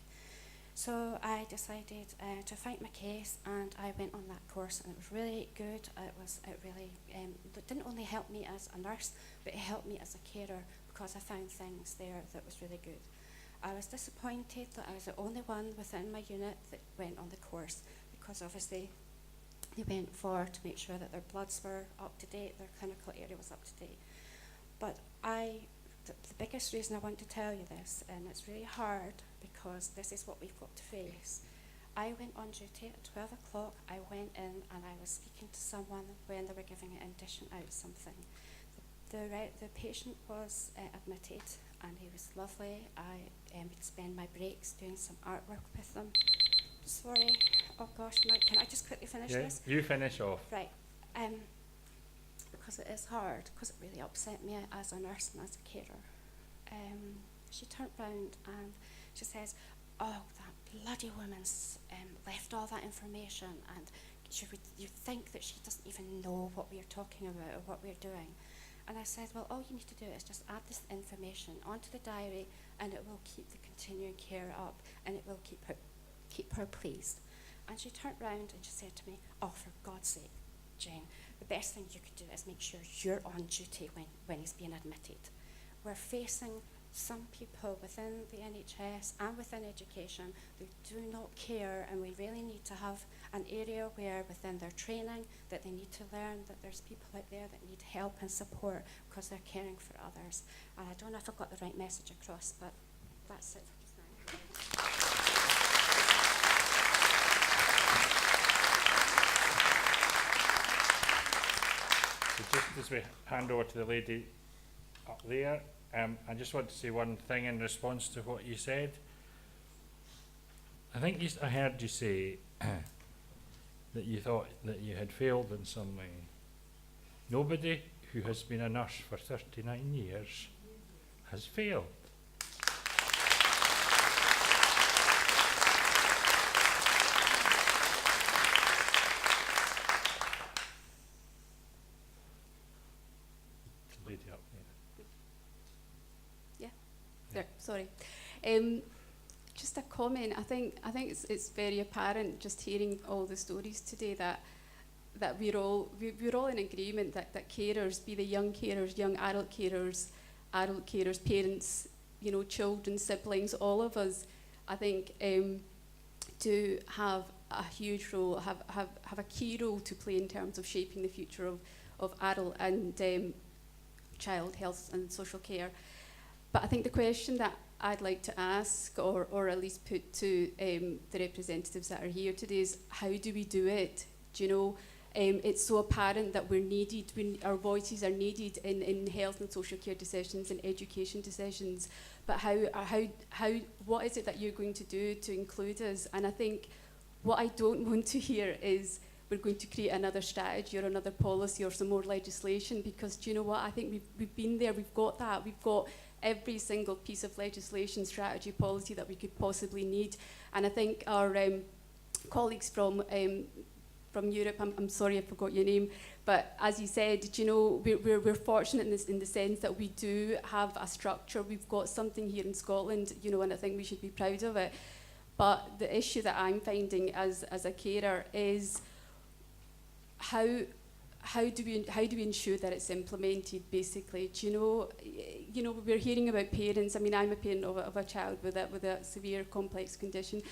So I decided to fight my case, and I went on that course, and it was really good. It really didn't only help me as a nurse, but it helped me as a carer, because I found things there that was really good. I was disappointed that I was the only one within my unit that went on the course, because obviously they went to make sure that their bloods were up to date, their clinical area was up to date. But the biggest reason I want to tell you this, and it's really hard because this is what we've got to face. I went on duty at 12 o'clock. I went in and I was speaking to someone when they were giving it and dishing out something. The patient was admitted, and he was lovely. I would spend my breaks doing some artwork with them. Sorry, oh gosh, can I just quickly finish this? You finish off. Right. Because it is hard, because it really upset me as a nurse and as a carer. She turned round and she says, oh, that bloody woman's left all that information, and you think that she doesn't even know what we're talking about or what we're doing. And I said, well, all you need to do is just add this information onto the diary, and it will keep the continuing care up, and it will keep her pleased. And she turned round and she said to me, oh, for God's sake, Jane, the best thing you could do is make sure you're on duty when he's being admitted. We're facing some people within the NHS and within education who do not care, and we really need to have an area where within their training that they need to learn that there's people out there that need help and support because they're caring for others. And I don't know if I got the right message across, but that's it for just now. So just as we hand over to the lady up there, I just want to say one thing in response to what you said. I think I heard you say that you thought that you had failed in some way. Nobody who has been a nurse for 39 years has failed. Lady up there. There, sorry. Just a comment. I think it's very apparent just hearing all the stories today that we're all in agreement that carers, be they young carers, young adult carers, parents, children, siblings, all of us, I think, do have a huge role, have a key role to play in terms of shaping the future of adult and child health and social care. But I think the question that I'd like to ask, or at least put to the representatives that are here today, is how do we do it? Do you know, it's so apparent that we're needed, our voices are needed in health and social care decisions and education decisions. But what is it that you're going to do to include us? And I think what I don't want to hear is we're going to create another strategy or another policy or some more legislation, because do you know what? I think we've been there, we've got that. We've got every single piece of legislation, strategy, policy that we could possibly need. And I think our colleagues from Europe, I'm sorry I forgot your name, but as you said, you know, we're fortunate in the sense that we do have a structure. We've got something here in Scotland, you know, and I think we should be proud of it. But the issue that I'm finding as a carer is how do we ensure that it's implemented, basically? Do you know, we're hearing about parents. I mean, I'm a parent of a child with a severe complex condition.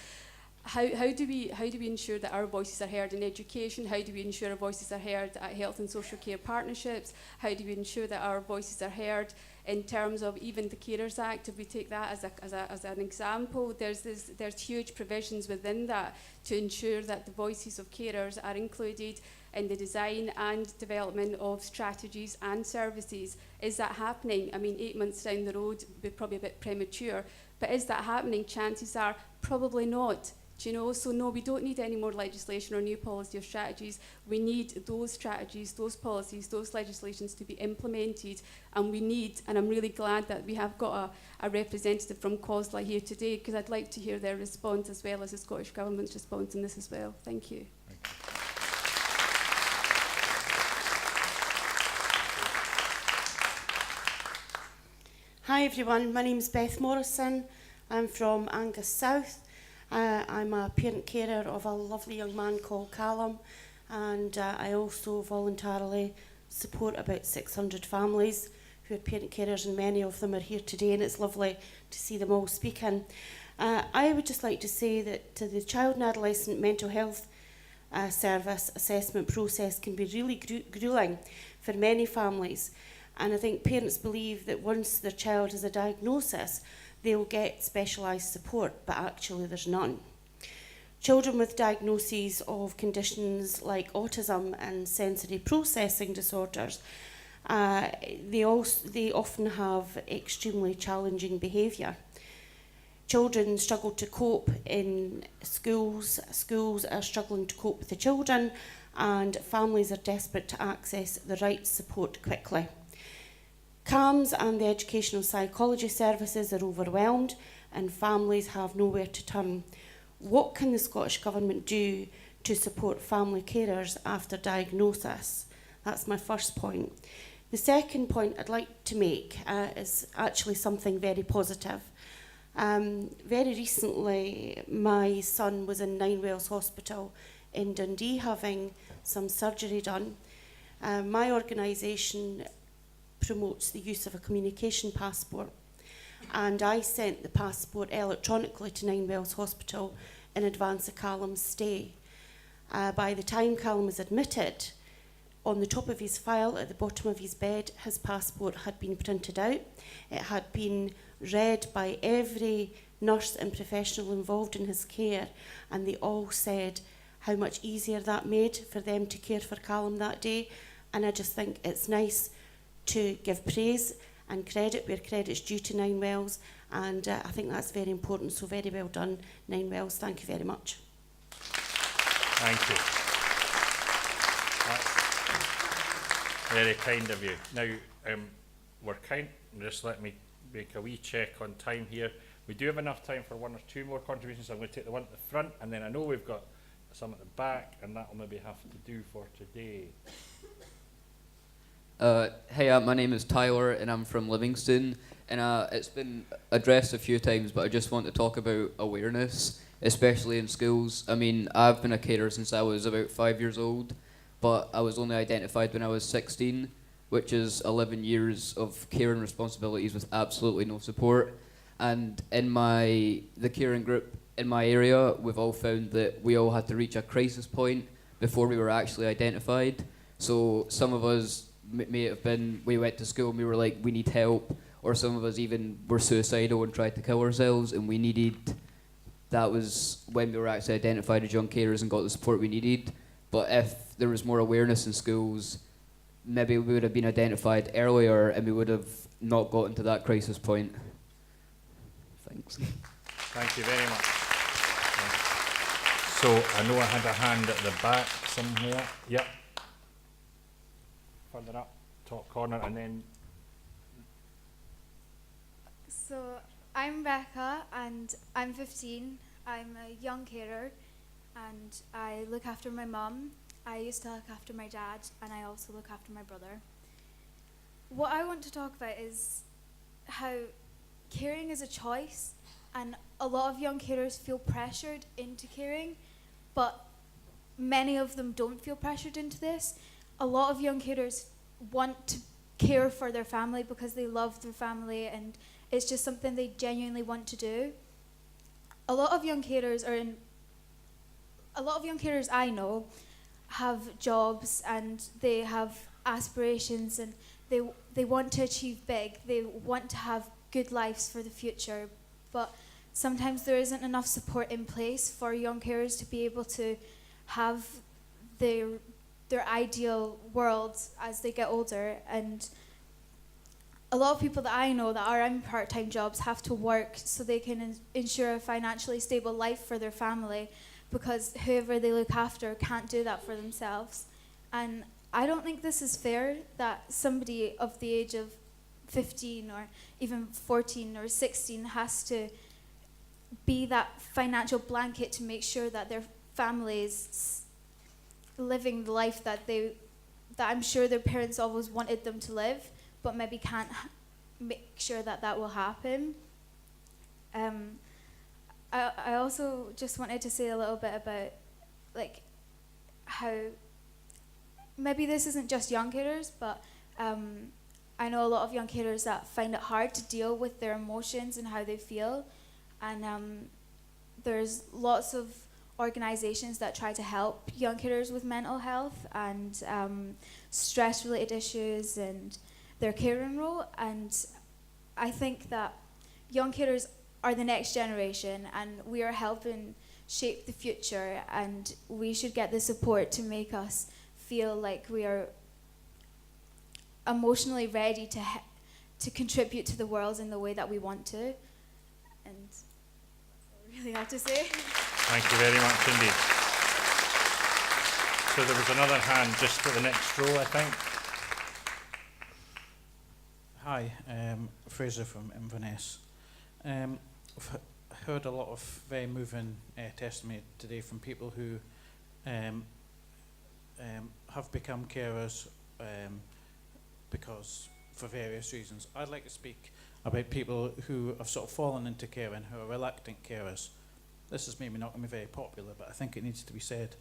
How do we ensure that our voices are heard in education? How do we ensure our voices are heard at health and social care partnerships? How do we ensure that our voices are heard in terms of even the Carers Act? If we take that as an example, there's huge provisions within that to ensure that the voices of carers are included in the design and development of strategies and services. Is that happening? I mean, 8 months down the road, we're probably a bit premature, but is that happening? Chances are probably not. Do you know? So no, we don't need any more legislation or new policy or strategies. We need those strategies, those policies, those legislations to be implemented, and we need, and I'm really glad that we have got a representative from COSLA here today, because I'd like to hear their response as well as the Scottish Government's response on this as well. Thank you. Hi everyone, my name's Beth Morrison. I'm from Angus South. I'm a parent carer of a lovely young man called Callum, and I also voluntarily support about 600 families who are parent carers, and many of them are here today, and it's lovely to see them all speaking. I would just like to say that the child and adolescent mental health service assessment process can be really gruelling for many families, and I think parents believe that once their child has a diagnosis, they'll get specialised support, but actually there's none. Children with diagnoses of conditions like autism and sensory processing disorders, they often have extremely challenging behaviour. Children struggle to cope in schools, schools are struggling to cope with the children, and families are desperate to access the right support quickly. CAMS and the educational psychology services are overwhelmed, and families have nowhere to turn. What can the Scottish Government do to support family carers after diagnosis? That's my first point. The second point I'd like to make is actually something very positive. Very recently, my son was in Ninewells Hospital in Dundee having some surgery done. My organisation promotes the use of a communication passport, and I sent the passport electronically to Ninewells Hospital in advance of Callum's stay. By the time Callum was admitted, on the top of his file at the bottom of his bed, his passport had been printed out. It had been read by every nurse and professional involved in his care, and they all said how much easier that made for them to care for Callum that day. And I just think it's nice to give praise and credit where credit's due to Ninewells, and I think that's very important, so very well done, Ninewells. Thank you very much. Thank you. That's very kind of you. Now, just let me make a wee check on time here. We do have enough time for one or two more contributions. I'm going to take the one at the front, and then I know we've got some at the back, and that will maybe have to do for today. Hey, my name is Tyler, and I'm from Livingston, and it's been addressed a few times, but I just want to talk about awareness, especially in schools. I mean, I've been a carer since I was about 5 years old, but I was only identified when I was 16, which is 11 years of caring responsibilities with absolutely no support. And in the caring group in my area, we've all found that we all had to reach a crisis point before we were actually identified. So some of us may have been, we went to school and we were like, we need help, or some of us even were suicidal and tried to kill ourselves, and that was when we were actually identified as young carers and got the support we needed. But if there was more awareness in schools, maybe we would have been identified earlier and we would have not gotten to that crisis point. Thanks. Thank you very much. So I know I had a hand at the back somewhere. Yep. Further up, top corner, and then. So I'm Becca and I'm 15. I'm a young carer and I look after my mum. I used to look after my dad and I also look after my brother. What I want to talk about is how caring is a choice, and a lot of young carers feel pressured into caring, but many of them don't feel pressured into this. A lot of young carers want to care for their family because they love their family and it's just something they genuinely want to do. A lot of young carers I know have jobs and they have aspirations and they want to achieve big. They want to have good lives for the future, but sometimes there isn't enough support in place for young carers to be able to have their ideal world as they get older. And a lot of people that I know that are in part-time jobs have to work so they can ensure a financially stable life for their family, because whoever they look after can't do that for themselves. And I don't think this is fair that somebody of the age of 15 or even 14 or 16 has to be that financial blanket to make sure that their family is living the life that I'm sure their parents always wanted them to live, but maybe can't make sure that that will happen. I also just wanted to say a little bit about like how maybe this isn't just young carers, but I know a lot of young carers that find it hard to deal with their emotions and how they feel, and there's lots of organisations that try to help young carers with mental health and stress-related issues and their caring role. And I think that young carers are the next generation and we are helping shape the future, and we should get the support to make us feel like we are emotionally ready to contribute to the world in the way that we want to. And that's all I really have to say. Thank you very much indeed. So there was another hand just at the next row, I think. Hi, Fraser from Inverness. I've heard a lot of very moving testimony today from people who have become carers because for various reasons. I'd like to speak about people who have sort of fallen into caring, who are reluctant carers. This is maybe not going to be very popular, but I think it needs to be said.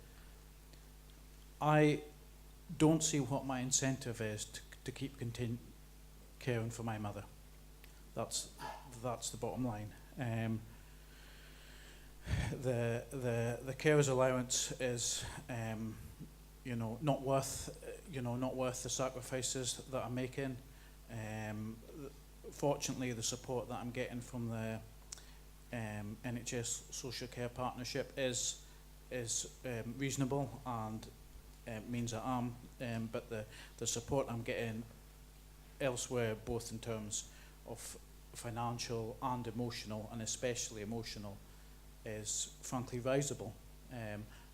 I don't see what my incentive is to keep caring for my mother. That's the bottom line. The carers allowance is not worth the sacrifices that I'm making. Fortunately, the support that I'm getting from the NHS Social Care Partnership is reasonable and means that I'm. But the support I'm getting elsewhere, both in terms of financial and emotional, and especially emotional, is frankly risible.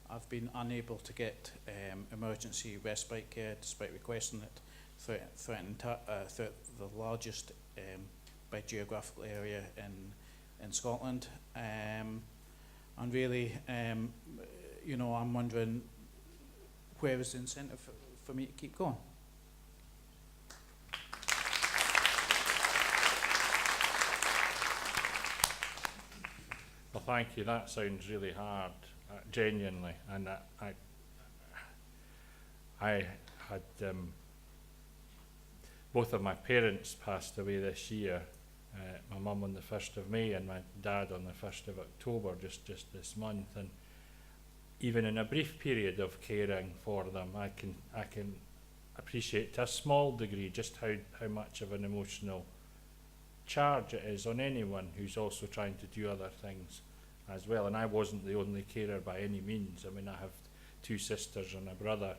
I've been unable to get emergency respite care despite requesting it throughout the largest by geographical area in Scotland. And really, I'm wondering, where is the incentive for me to keep going? Well, thank you. That sounds really hard, genuinely. And I had both of my parents passed away this year. My mum on the 1st of May and my dad on the 1st of October, just this month. And even in a brief period of caring for them, I can appreciate to a small degree just how much of an emotional charge it is on anyone who's also trying to do other things as well. And I wasn't the only carer by any means. I mean, I have two sisters and a brother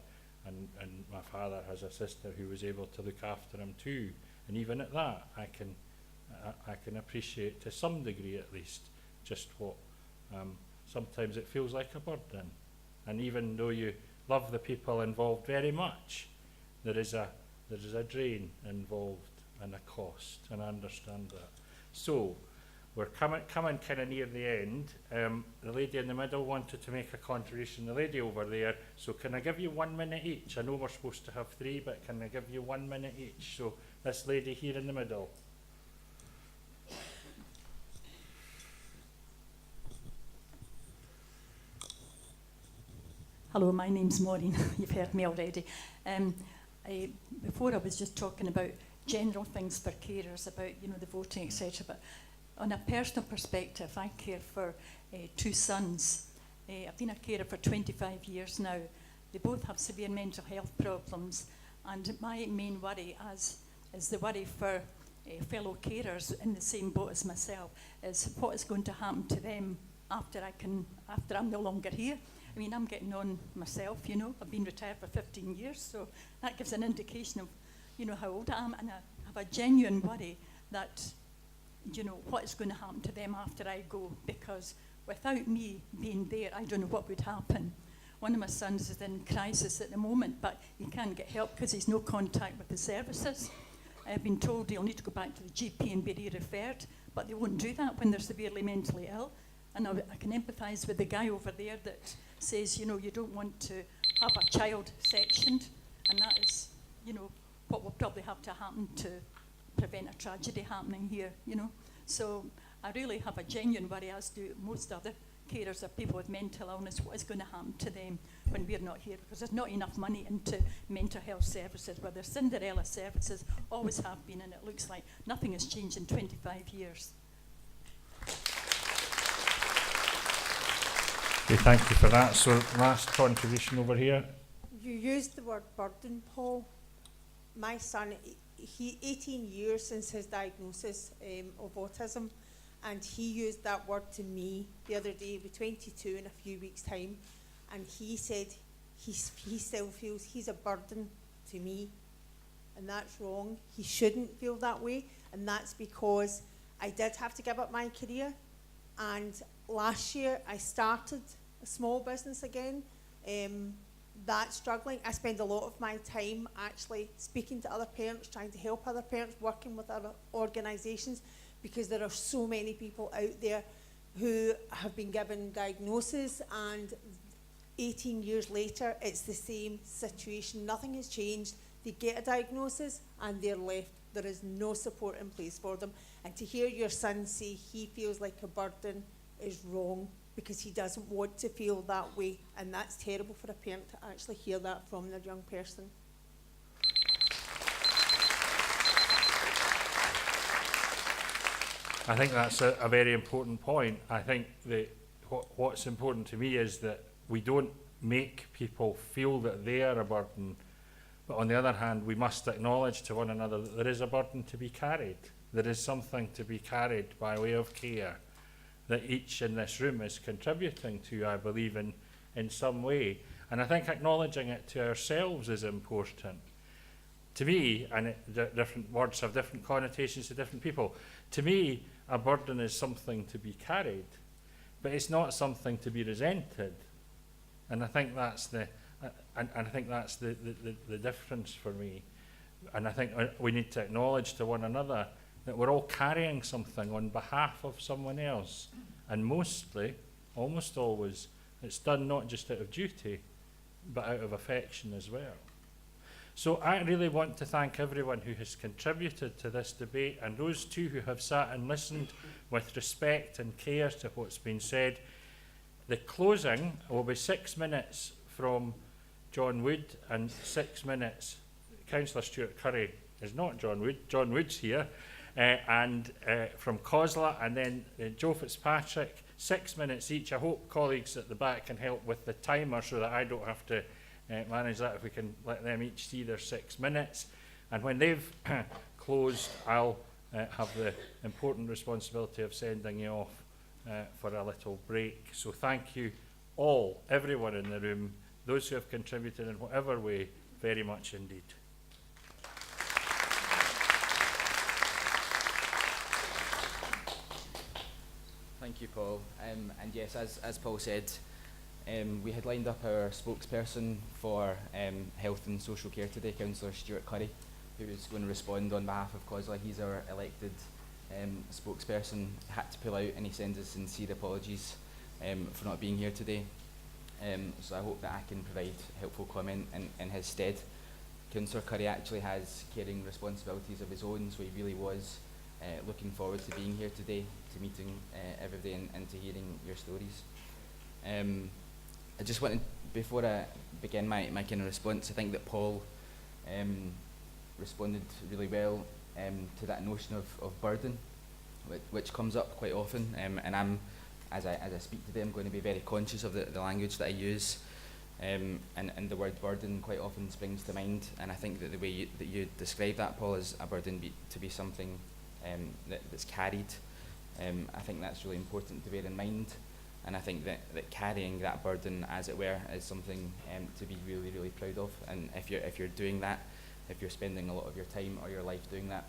and my father has a sister who was able to look after him too. And even at that, I can appreciate, to some degree at least, just what sometimes it feels like a burden. And even though you love the people involved very much, there is a drain involved and a cost, and I understand that. So we're coming kind of near the end. The lady in the middle wanted to make a contribution, the lady over there. So can I give you 1 minute each? I know we're supposed to have 3, but can I give you 1 minute each? So this lady here in the middle. Hello, my name's Maureen. You've heard me already. Before I was just talking about general things for carers, about the voting, etc. But on a personal perspective, I care for 2 sons. I've been a carer for 25 years now. They both have severe mental health problems, and my main worry is the worry for fellow carers in the same boat as myself, is what is going to happen to them after I'm no longer here. I mean, I'm getting on myself, I've been retired for 15 years, so that gives an indication of, how old I am, and I have a genuine worry that, what is going to happen to them after I go, because without me being there, I don't know what would happen. One of my sons is in crisis at the moment, but he can't get help because he's no contact with the services. I've been told he'll need to go back to the GP and be re-referred, but they won't do that when they're severely mentally ill. And I can empathise with the guy over there that says, you don't want to have a child sectioned, and that is, what will probably have to happen to prevent a tragedy happening here, So I really have a genuine worry, as do most other carers of people with mental illness, what is going to happen to them when we're not here, because there's not enough money into mental health services, where there's Cinderella services, always have been, and it looks like nothing has changed in 25 years. Okay, thank you for that. So last contribution over here. You used the word burden, Paul. My son, he 18 years since his diagnosis of autism, and he used that word to me the other day. He'll be 22 in a few weeks' time, and he said he still feels he's a burden to me, and that's wrong. He shouldn't feel that way, and that's because I did have to give up my career, and last year I started a small business again. That's struggling. I spend a lot of my time actually speaking to other parents, trying to help other parents, working with other organisations, because there are so many people out there who have been given diagnoses, and 18 years later it's the same situation. Nothing has changed. They get a diagnosis and they're left. There is no support in place for them. And to hear your son say he feels like a burden is wrong, because he doesn't want to feel that way, and that's terrible for a parent to actually hear that from their young person. I think that's a very important point. I think that what's important to me is that we don't make people feel that they are a burden, but on the other hand, we must acknowledge to one another that there is a burden to be carried. There is something to be carried by way of care that each in this room is contributing to, I believe, in some way. And I think acknowledging it to ourselves is important. To me, and different words have different connotations to different people, to me, a burden is something to be carried, but it's not something to be resented. And I think that's the difference for me. And I think we need to acknowledge to one another that we're all carrying something on behalf of someone else. And mostly, almost always, it's done not just out of duty, but out of affection as well. So I really want to thank everyone who has contributed to this debate, and those two who have sat and listened with respect and care to what's been said. The closing will be 6 minutes from John Wood and 6 minutes. Councillor Stuart Curry is not John Wood. John Wood's here. And from COSLA, and then Joe Fitzpatrick, 6 minutes each. I hope colleagues at the back can help with the timer so that I don't have to manage that, if we can let them each see their 6 minutes. And when they've closed, I'll have the important responsibility of sending you off for a little break. So thank you all, everyone in the room, those who have contributed in whatever way, very much indeed. Thank you, Paul. And yes, as Paul said, we had lined up our spokesperson for Health and Social Care today, Councillor Stuart Curry, who is going to respond on behalf of COSLA. He's our elected spokesperson, had to pull out, and he sends his sincere apologies for not being here today. So I hope that I can provide helpful comment in his stead. Councillor Curry actually has caring responsibilities of his own, so he really was looking forward to being here today, to meeting everybody and to hearing your stories. I just wanted, before I begin my kind of response, I think that Paul responded really well to that notion of burden, which comes up quite often, and I'm, as I speak today, I'm going to be very conscious of the language that I use, and the word burden quite often springs to mind, and I think that the way that you describe that, Paul, as a burden to be something that's carried, I think that's really important to bear in mind, and I think that carrying that burden, as it were, is something to be really, really proud of, and if you're doing that, if you're spending a lot of your time or your life doing that,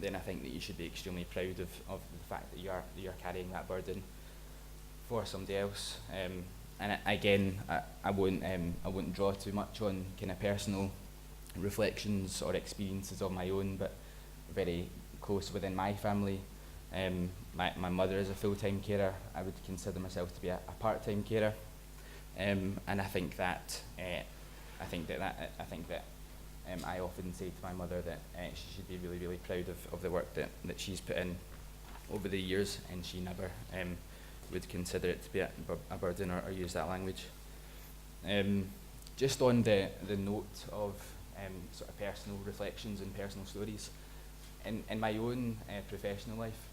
then I think that you should be extremely proud of the fact that you're carrying that burden for somebody else. And again, I won't draw too much on kind of personal reflections or experiences of my own, but very close within my family. My mother is a full-time carer. I would consider myself to be a part-time carer, and I think that I often say to my mother that she should be really, really proud of the work that she's put in over the years, and she never would consider it to be a burden or use that language. Just on the note of sort of personal reflections and personal stories, in my own professional life,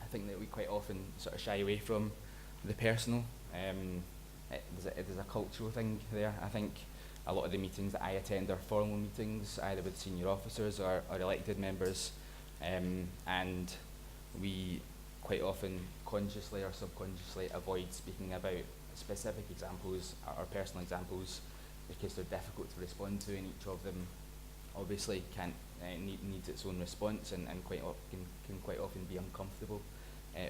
I think that we quite often sort of shy away from the personal. There's a cultural thing there. I think a lot of the meetings that I attend are formal meetings, either with senior officers or elected members, and we quite often consciously or subconsciously avoid speaking about specific examples or personal examples because they're difficult to respond to, and each of them obviously needs its own response, and can quite often be uncomfortable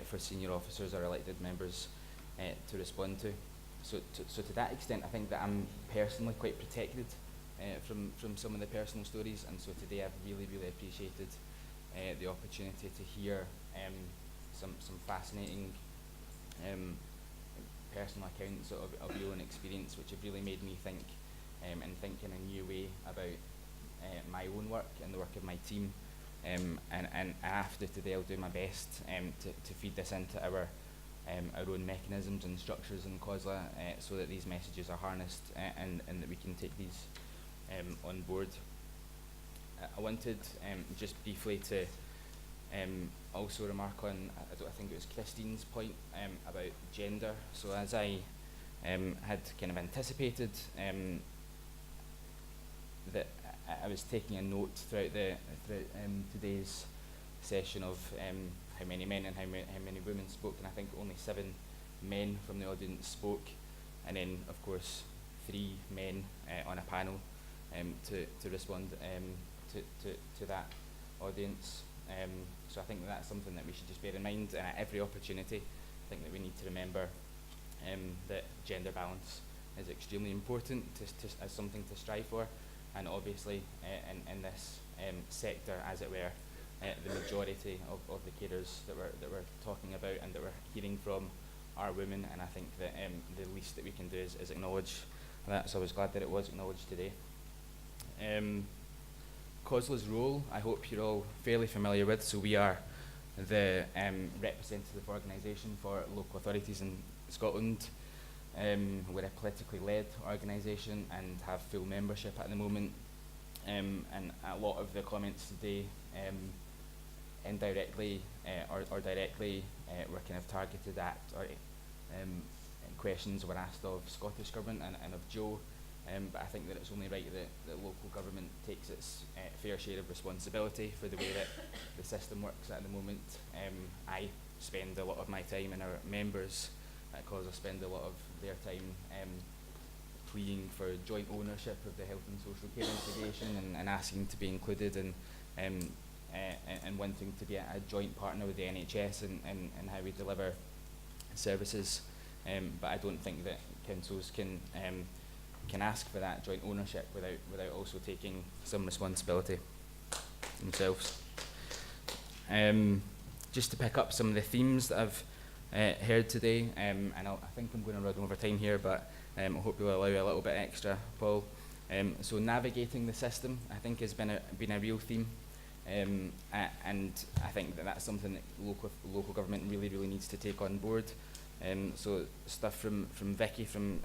for senior officers or elected members to respond to. So to that extent, I think that I'm personally quite protected from some of the personal stories, and so today I've really, really appreciated the opportunity to hear some fascinating personal accounts of your own experience, which have really made me think and think in a new way about my own work and the work of my team. And after today, I'll do my best to feed this into our own mechanisms and structures in COSLA, so that these messages are harnessed and that we can take these on board. I wanted just briefly to also remark on, I think it was Christine's point about gender. So as I had kind of anticipated, that I was taking a note throughout today's session of how many men and how many women spoke, and I think only 7 men from the audience spoke, and then of course 3 men on a panel to respond to that audience. So I think that's something that we should just bear in mind, and at every opportunity I think that we need to remember that gender balance is extremely important as something to strive for, and obviously in this sector, as it were, the majority of the carers that we're talking about and that we're hearing from are women, and I think that the least that we can do is acknowledge that, so I was glad that it was acknowledged today. COSLA's role, I hope you're all fairly familiar with. So we are the representative organisation for local authorities in Scotland. We're a politically led organisation and have full membership at the moment. And a lot of the comments today, indirectly or directly, were kind of targeted at, or questions were asked of Scottish Government and of Joe. But I think that it's only right that local government takes its fair share of responsibility for the way that the system works at the moment. I spend a lot of my time, and our members at COSLA spend a lot of their time pleading for joint ownership of the health and social care integration and asking to be included and wanting to be a joint partner with the NHS and how we deliver services. But I don't think that councils can ask for that joint ownership without also taking some responsibility themselves. Just to pick up some of the themes that I've heard today, and I think I'm going to run over time here, but I hope you'll allow a little bit extra, Paul. So navigating the system, I think, has been a real theme, and I think that's something that local government really needs to take on board. So stuff from Vicky, from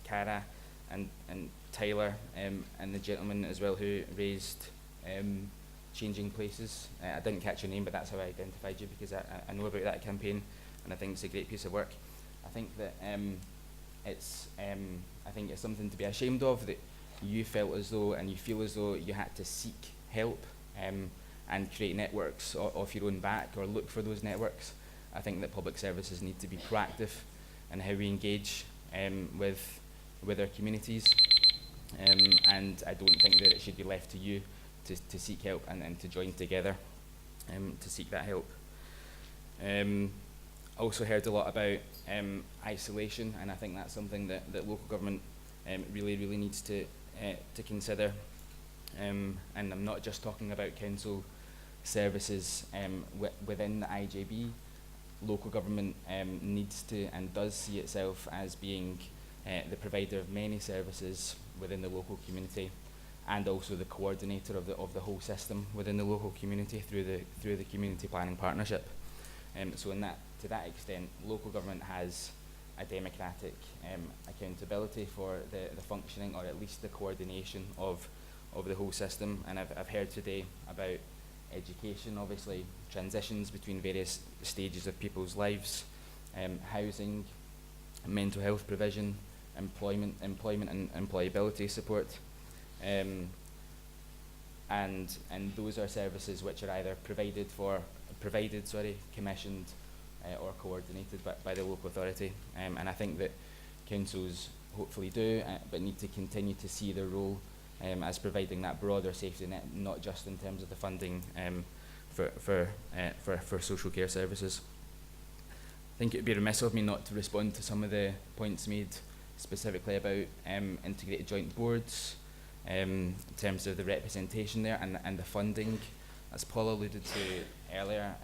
Cara, and Tyler, and the gentleman as well who raised changing places. I didn't catch your name, but that's how I identified you, because I know about that campaign, and I think it's a great piece of work. I think that it's something to be ashamed of, that you felt as though, and you feel as though you had to seek help and create networks off your own back, or look for those networks. I think that public services need to be proactive in how we engage with our communities, and I don't think that it should be left to you to seek help and to join together to seek that help. Also heard a lot about isolation, and I think that's something that local government really needs to consider. And I'm not just talking about council services within the IJB. Local government needs to and does see itself as being the provider of many services within the local community, and also the coordinator of the whole system within the local community through the community planning partnership. So to that extent, local government has a democratic accountability for the functioning, or at least the coordination of the whole system. And I've heard today about education, obviously transitions between various stages of people's lives, housing, mental health provision, employment and employability support, and those are services which are either provided, commissioned, or coordinated by the local authority. And I think that councils hopefully do, but need to continue to see their role as providing that broader safety net, not just in terms of the funding for social care services. I think it would be remiss of me not to respond to some of the points made specifically about integrated joint boards, in terms of the representation there and the funding. As Paul alluded to earlier,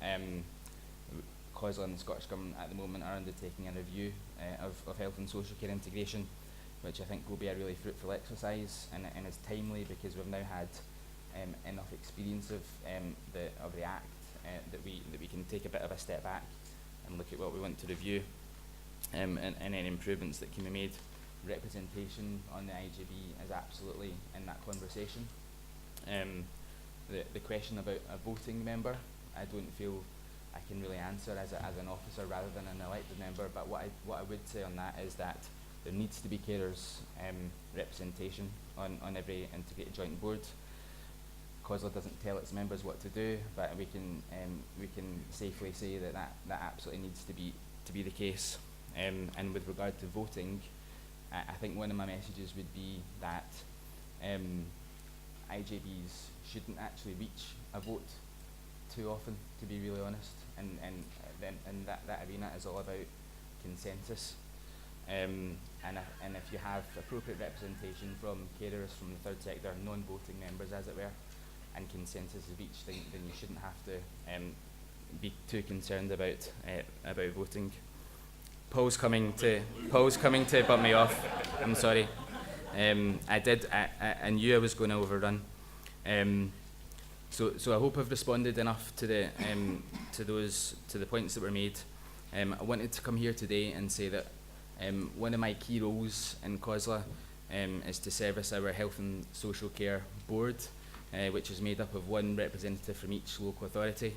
COSLA and the Scottish Government at the moment are undertaking a review of health and social care integration, which I think will be a really fruitful exercise, and is timely because we've now had enough experience of the Act that we can take a bit of a step back and look at what we want to review, and any improvements that can be made. Representation on the IGB is absolutely in that conversation. The question about a voting member, I don't feel I can really answer as an officer rather than an elected member, but what I would say on that is that there needs to be carers representation on every integrated joint board. COSLA doesn't tell its members what to do, but we can safely say that absolutely needs to be the case. And with regard to voting, I think one of my messages would be that IJBs shouldn't actually reach a vote too often, to be really honest, and that arena is all about consensus. And if you have appropriate representation from carers from the third sector, non-voting members as it were, and consensus is reached, then you shouldn't have to be too concerned about voting. Paul's coming to bump me off. I'm sorry. I knew I was going to overrun. So I hope I've responded enough to the points that were made. I wanted to come here today and say that one of my key roles in COSLA is to service our Health and Social Care Board, which is made up of one representative from each local authority.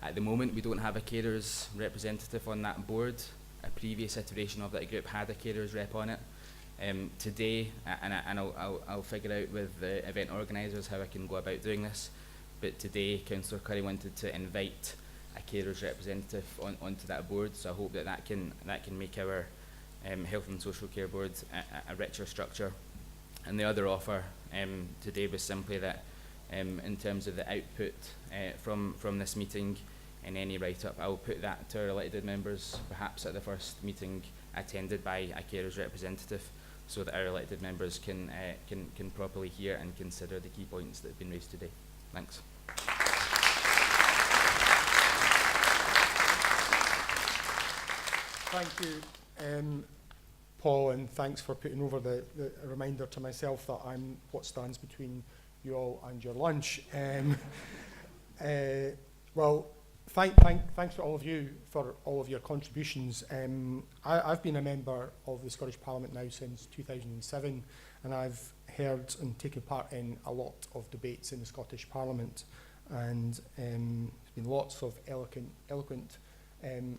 At the moment, we don't have a carers representative on that board. A previous iteration of that group had a carers rep on it. Today, and I'll figure out with the event organisers how I can go about doing this, but today Councillor Curry wanted to invite a carers representative onto that board, so I hope that can make our Health and Social Care Board a richer structure. And the other offer today was simply that in terms of the output from this meeting and any write-up, I will put that to our elected members, perhaps at the first meeting attended by a carers representative, so that our elected members can properly hear and consider the key points that have been raised today. Thanks. Thank you, Paul, and thanks for putting over the reminder to myself that I'm what stands between you all and your lunch. Well, thanks to all of you for all of your contributions. I've been a member of the Scottish Parliament now since 2007, and I've heard and taken part in a lot of debates in the Scottish Parliament, and there's been lots of eloquent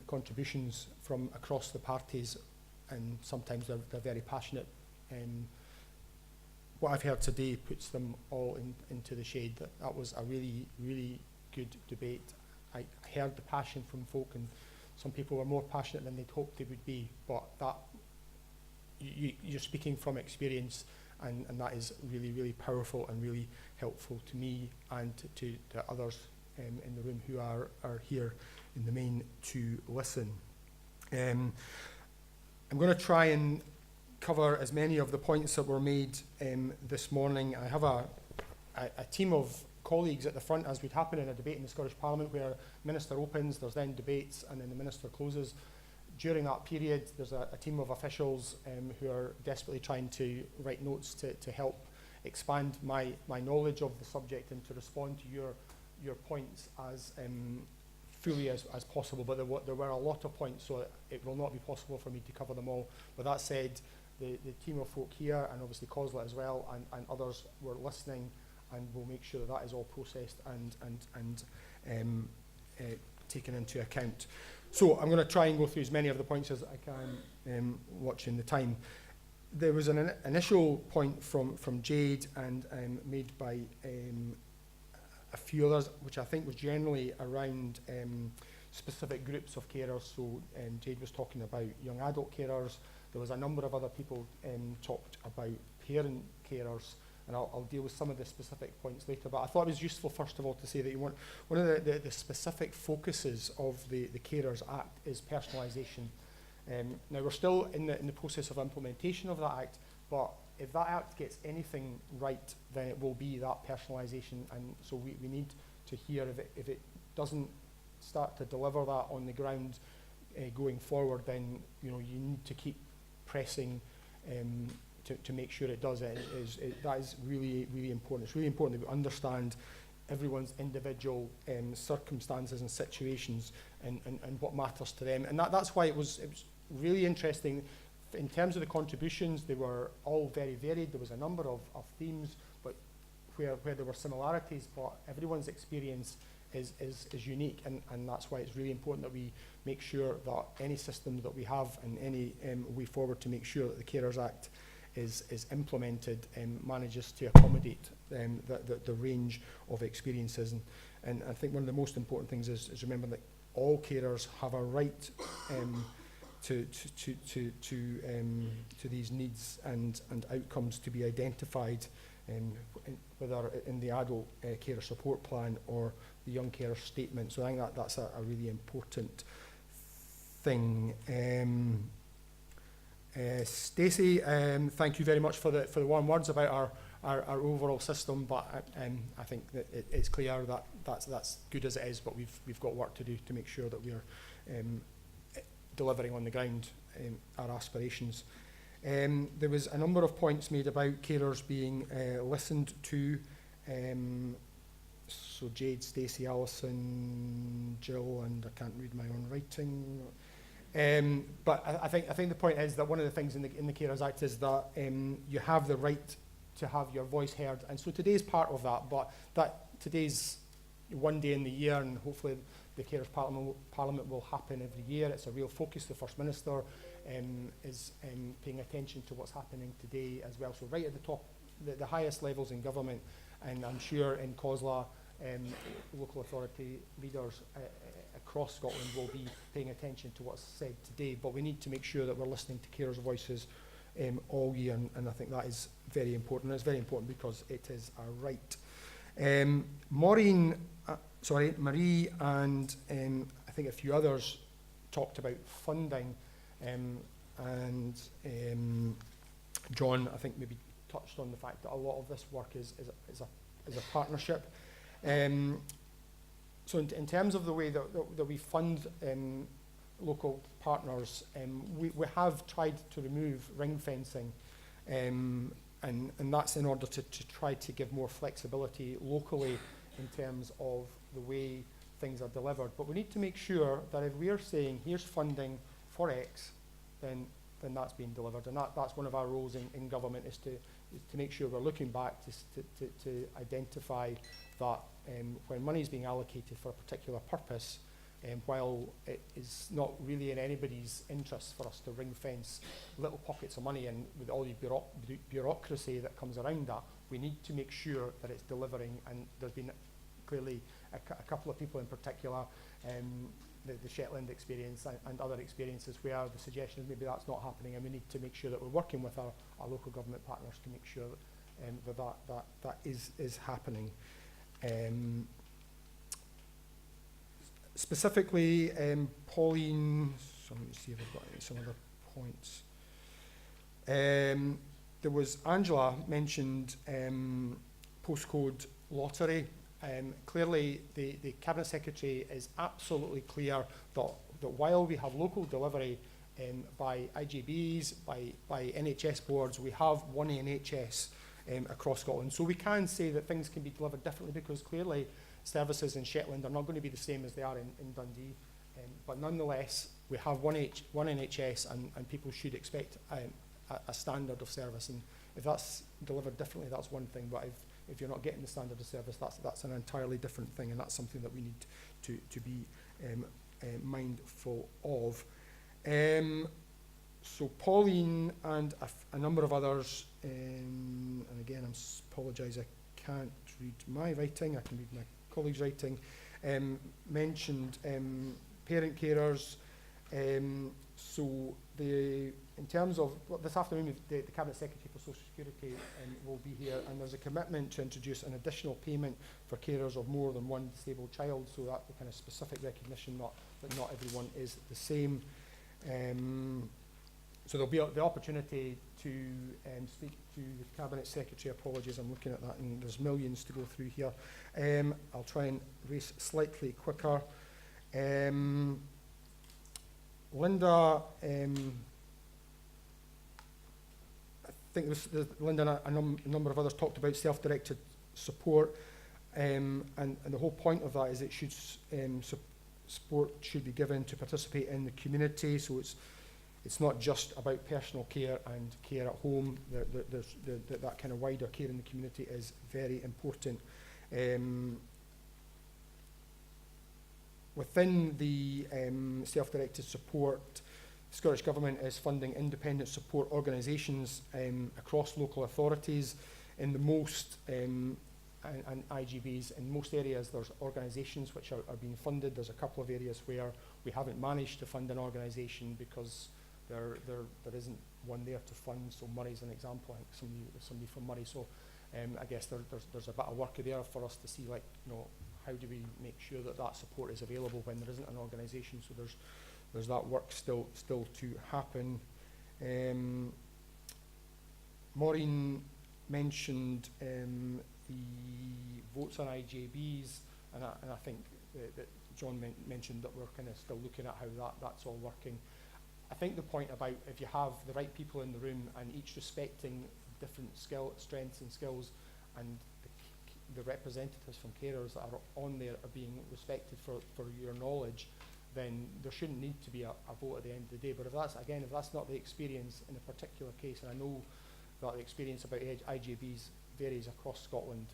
contributions from across the parties, and sometimes they're very passionate. What I've heard today puts them all into the shade. That was a really, really good debate. I heard the passion from folk, and some people were more passionate than they'd hoped they would be, but that you're speaking from experience, and that is really, really powerful and really helpful to me and to others in the room who are here in the main to listen. I'm going to try and cover as many of the points that were made this morning. I have a team of colleagues at the front, as would happen in a debate in the Scottish Parliament, where Minister opens, there's then debates, and then the Minister closes. During that period, there's a team of officials who are desperately trying to write notes to help expand my knowledge of the subject and to respond to your points as fully as possible. But there were a lot of points, so it will not be possible for me to cover them all. But that said, the team of folk here, and obviously COSLA as well, and others were listening, and we'll make sure that is all processed and taken into account. So I'm going to try and go through as many of the points as I can, watching the time. There was an initial point from Jade and made by a few others, which I think was generally around specific groups of carers. So Jade was talking about young adult carers. There was a number of other people talked about parent carers, and I'll deal with some of the specific points later. But I thought it was useful, first of all, to say that one of the specific focuses of the Carers Act is personalisation. Now, we're still in the process of implementation of that Act, but if that Act gets anything right, then it will be that personalisation. And so we need to hear if it doesn't start to deliver that on the ground going forward, then you need to keep pressing to make sure it does. That is really, really important. It's really important that we understand everyone's individual circumstances and situations and what matters to them. And that's why it was really interesting. In terms of the contributions, they were all very varied. There was a number of themes, but where there were similarities, but everyone's experience is unique, and that's why it's really important that we make sure that any system that we have and any way forward to make sure that the Carers Act is implemented and manages to accommodate the range of experiences. And I think one of the most important things is remember that all carers have a right to these needs and outcomes to be identified, whether in the adult carer support plan or the young carer statement. So I think that's a really important thing. Stacey, thank you very much for the warm words about our overall system, but I think that it's clear that that's good as it is, but we've got work to do to make sure that we're delivering on the ground our aspirations. There was a number of points made about carers being listened to. So Jade, Stacey, Alison, Jill, and I can't read my own writing. But I think the point is that one of the things in the Carers Act is that you have the right to have your voice heard, and so today's part of that. But that today's one day in the year, and hopefully the Carers Parliament will happen every year. It's a real focus. The First Minister is paying attention to what's happening today as well. So right at the top, the highest levels in government, and I'm sure in COSLA, local authority leaders across Scotland will be paying attention to what's said today, but we need to make sure that we're listening to carers' voices all year, and I think that is very important. It's very important because it is a right. Marie and I think a few others talked about funding, and John, I think, maybe touched on the fact that a lot of this work is a partnership. So in terms of the way that we fund local partners, we have tried to remove ring fencing, and that's in order to try to give more flexibility locally in terms of the way things are delivered. But we need to make sure that if we are saying here's funding for X, then that's being delivered, and that's one of our roles in government, is to make sure we're looking back to identify that when money is being allocated for a particular purpose, while it is not really in anybody's interest for us to ring fence little pockets of money, and with all the bureaucracy that comes around that, we need to make sure that it's delivering. And there's been clearly a couple of people in particular, the Shetland experience and other experiences, where the suggestion is maybe that's not happening, and we need to make sure that we're working with our local government partners to make sure that is happening. Specifically, Pauline, so let me see if I've got some other points. There was, Angela mentioned postcode lottery. Clearly, the Cabinet Secretary is absolutely clear that while we have local delivery by IGBs, by NHS boards, we have one NHS across Scotland. So we can say that things can be delivered differently, because clearly services in Shetland are not going to be the same as they are in Dundee. But nonetheless, we have one NHS, and people should expect a standard of service. And if that's delivered differently, that's one thing. But if you're not getting the standard of service, that's an entirely different thing, and that's something that we need to be mindful of. So Pauline and a number of others, and again, I apologise, I can't read my writing, I can read my colleagues' writing, mentioned parent carers. So in terms of this afternoon, the Cabinet Secretary for Social Security will be here, and there's a commitment to introduce an additional payment for carers of more than one disabled child, so that the kind of specific recognition that not everyone is the same. So there'll be the opportunity to speak to the Cabinet Secretary. Apologies, I'm looking at that, and there's millions to go through here. I'll try and race slightly quicker. Linda, I think Linda and a number of others talked about self-directed support, and the whole point of that is it should support should be given to participate in the community. So it's not just about personal care and care at home. That kind of wider care in the community is very important. Within the self-directed support, the Scottish Government is funding independent support organisations across local authorities. In the most, and IGBs, in most areas there's organisations which are being funded. There's a couple of areas where we haven't managed to fund an organisation because there isn't one there to fund. So Murray's an example. I think somebody from Murray. So I guess there's a bit of work there for us to see, like, how do we make sure that support is available when there isn't an organisation? So there's that work still to happen. Maureen mentioned the votes on IJBs, and I think that John mentioned that we're kind of still looking at how that's all working. I think the point about if you have the right people in the room and each respecting different strengths and skills, and the representatives from carers that are on there are being respected for your knowledge, then there shouldn't need to be a vote at the end of the day. But if that's not the experience in a particular case, and I know that the experience about IJBs varies across Scotland,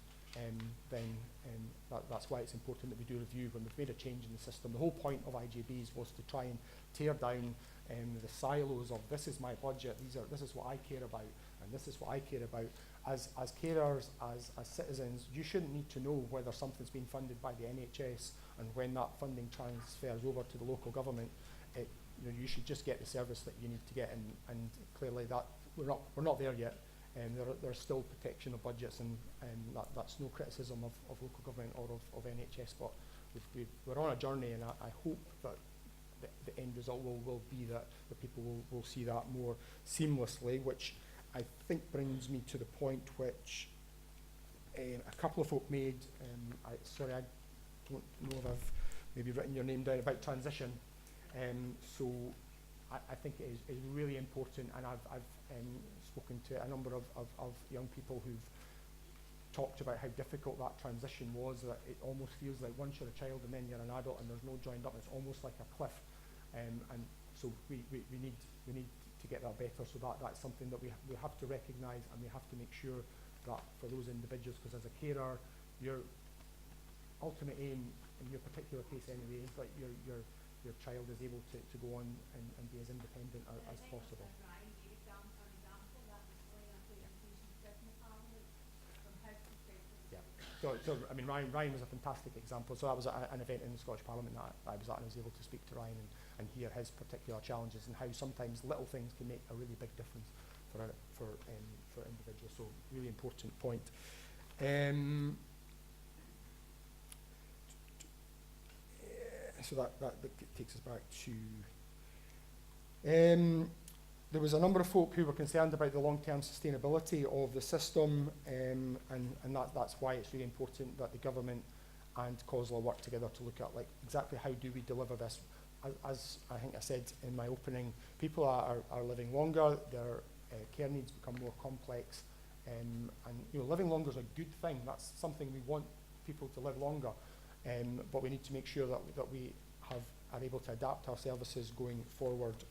then that's why it's important that we do review when we've made a change in the system. The whole point of IJBs was to try and tear down the silos of this is my budget, this is what I care about, and this is what I care about, as carers, as citizens, you shouldn't need to know whether something's been funded by the NHS and when that funding transfers over to the local government. You should just get the service that you need to get, and clearly that we're not there yet. There's still protection of budgets, and that's no criticism of local government or of NHS, but we're on a journey, and I hope that the end result will be that the people will see that more seamlessly, which I think brings me to the point which a couple of folk made. Sorry, I don't know if I've maybe written your name down, about transition. So I think it is really important, and I've spoken to a number of young people who've talked about how difficult that transition was, that it almost feels like once you're a child and then you're an adult and there's no joined up, it's almost like a cliff. And so we need to get that better. So that's something that we have to recognise, and we have to make sure that for those individuals, because as a carer, your ultimate aim in your particular case anyway is that your child is able to go on and be as independent as possible. Yeah. So I mean, Ryan was a fantastic example. So that was an event in the Scottish Parliament that I was at, and I was able to speak to Ryan and hear his particular challenges and how sometimes little things can make a really big difference for individuals. So really important point. So that takes us back to. There was a number of folk who were concerned about the long-term sustainability of the system, and that's why it's really important that the government and COSLA work together to look at exactly how do we deliver this. As I think I said in my opening, people are living longer, their care needs become more complex, and living longer is a good thing. That's something we want people to live longer, but we need to make sure that we are able to adapt our services going forward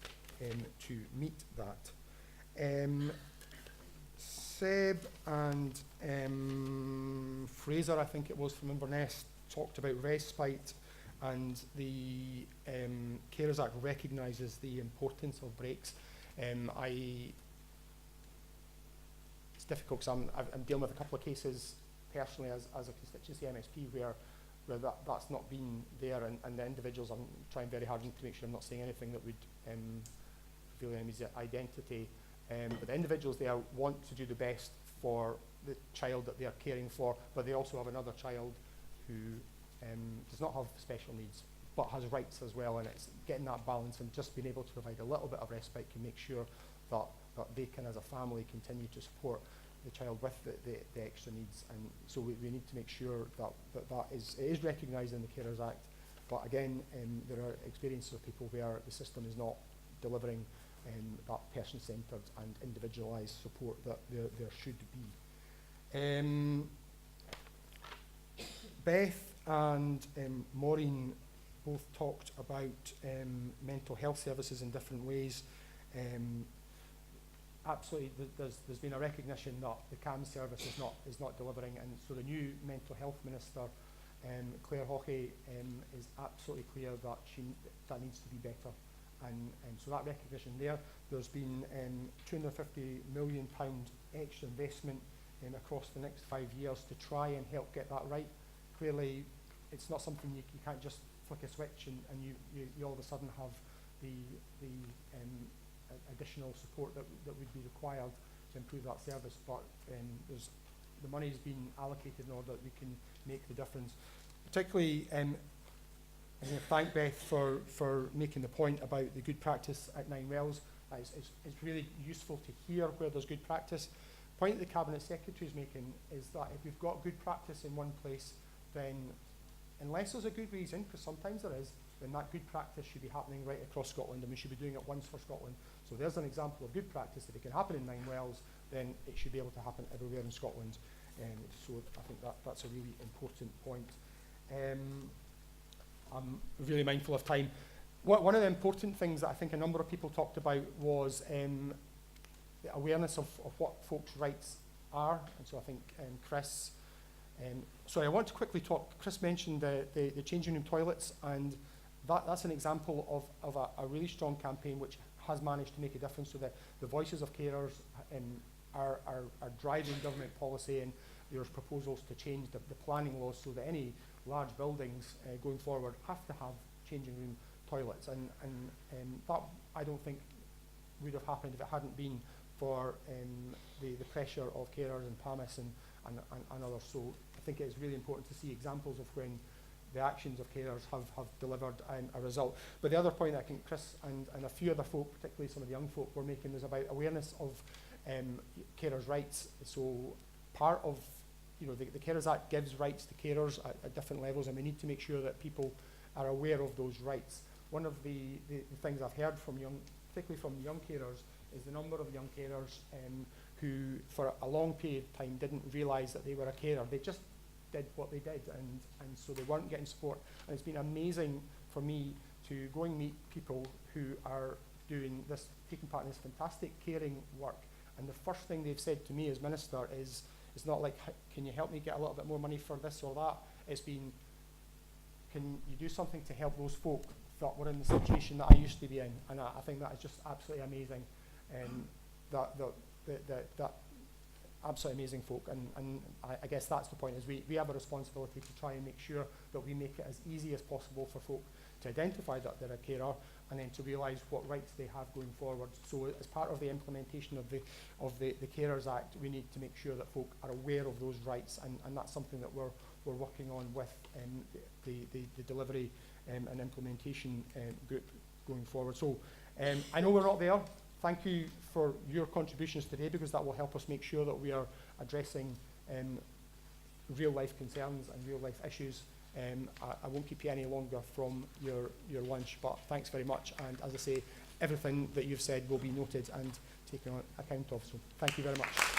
to meet that. Seb and Fraser, I think it was, from Inverness, talked about respite, and the Carers Act recognises the importance of breaks. It's difficult because I'm dealing with a couple of cases personally as a constituency MSP where that's not been there, and the individuals, I'm trying very hard to make sure I'm not saying anything that would reveal the enemy's identity, but the individuals there want to do the best for the child that they are caring for, but they also have another child who does not have special needs but has rights as well, and it's getting that balance and just being able to provide a little bit of respite can make sure that they can, as a family, continue to support the child with the extra needs. And so we need to make sure that is recognised in the Carers Act. But again, there are experiences of people where the system is not delivering that person-centred and individualised support that there should be. Beth and Maureen both talked about mental health services in different ways. Absolutely, there's been a recognition that the CAM service is not delivering, and so the new mental health minister, Claire Hawkey, is absolutely clear that that needs to be better, and so that recognition there. There's been £250 million extra investment across the next 5 years to try and help get that right. Clearly, it's not something you can't just flick a switch and you all of a sudden have the additional support that would be required to improve that service, but the money has been allocated in order that we can make the difference. Particularly, I'm going to thank Beth for making the point about the good practice at Nine Wells. It's really useful to hear where there's good practice. The point the Cabinet Secretary is making is that if we've got good practice in one place, then unless there's a good reason, because sometimes there is, then that good practice should be happening right across Scotland, and we should be doing it once for Scotland. So there's an example of good practice. If it can happen in Nine Wells, then it should be able to happen everywhere in Scotland. So I think that's a really important point. I'm really mindful of time. One of the important things that I think a number of people talked about was the awareness of what folks' rights are. And so I think Chris, sorry, I want to quickly talk. Chris mentioned the changing room toilets, and that's an example of a really strong campaign which has managed to make a difference. So the voices of carers are driving government policy, and there's proposals to change the planning laws so that any large buildings going forward have to have changing room toilets, and that I don't think would have happened if it hadn't been for the pressure of carers and PAMIS and others. So I think it is really important to see examples of when the actions of carers have delivered a result. But the other point I think Chris and a few other folk, particularly some of the young folk, were making was about awareness of carers' rights. So part of the Carers Act gives rights to carers at different levels, and we need to make sure that people are aware of those rights. One of the things I've heard from particularly from young carers, is the number of young carers who for a long period of time didn't realise that they were a carer. They just did what they did, and so they weren't getting support. And it's been amazing for me to go and meet people who are taking part in this fantastic caring work. And the first thing they've said to me as Minister is, it's not like, can you help me get a little bit more money for this or that? It's been, can you do something to help those folk that were in the situation that I used to be in? And I think that is just absolutely amazing. That absolutely amazing folk, and I guess that's the point, is we have a responsibility to try and make sure that we make it as easy as possible for folk to identify that they're a carer, and then to realise what rights they have going forward. So as part of the implementation of the Carers Act, we need to make sure that folk are aware of those rights, and that's something that we're working on with the delivery and implementation group going forward. So I know we're not there. Thank you for your contributions today, because that will help us make sure that we are addressing real life concerns and real life issues. I won't keep you any longer from your lunch, but thanks very much. And as I say, everything that you've said will be noted and taken on account of. So thank you very much.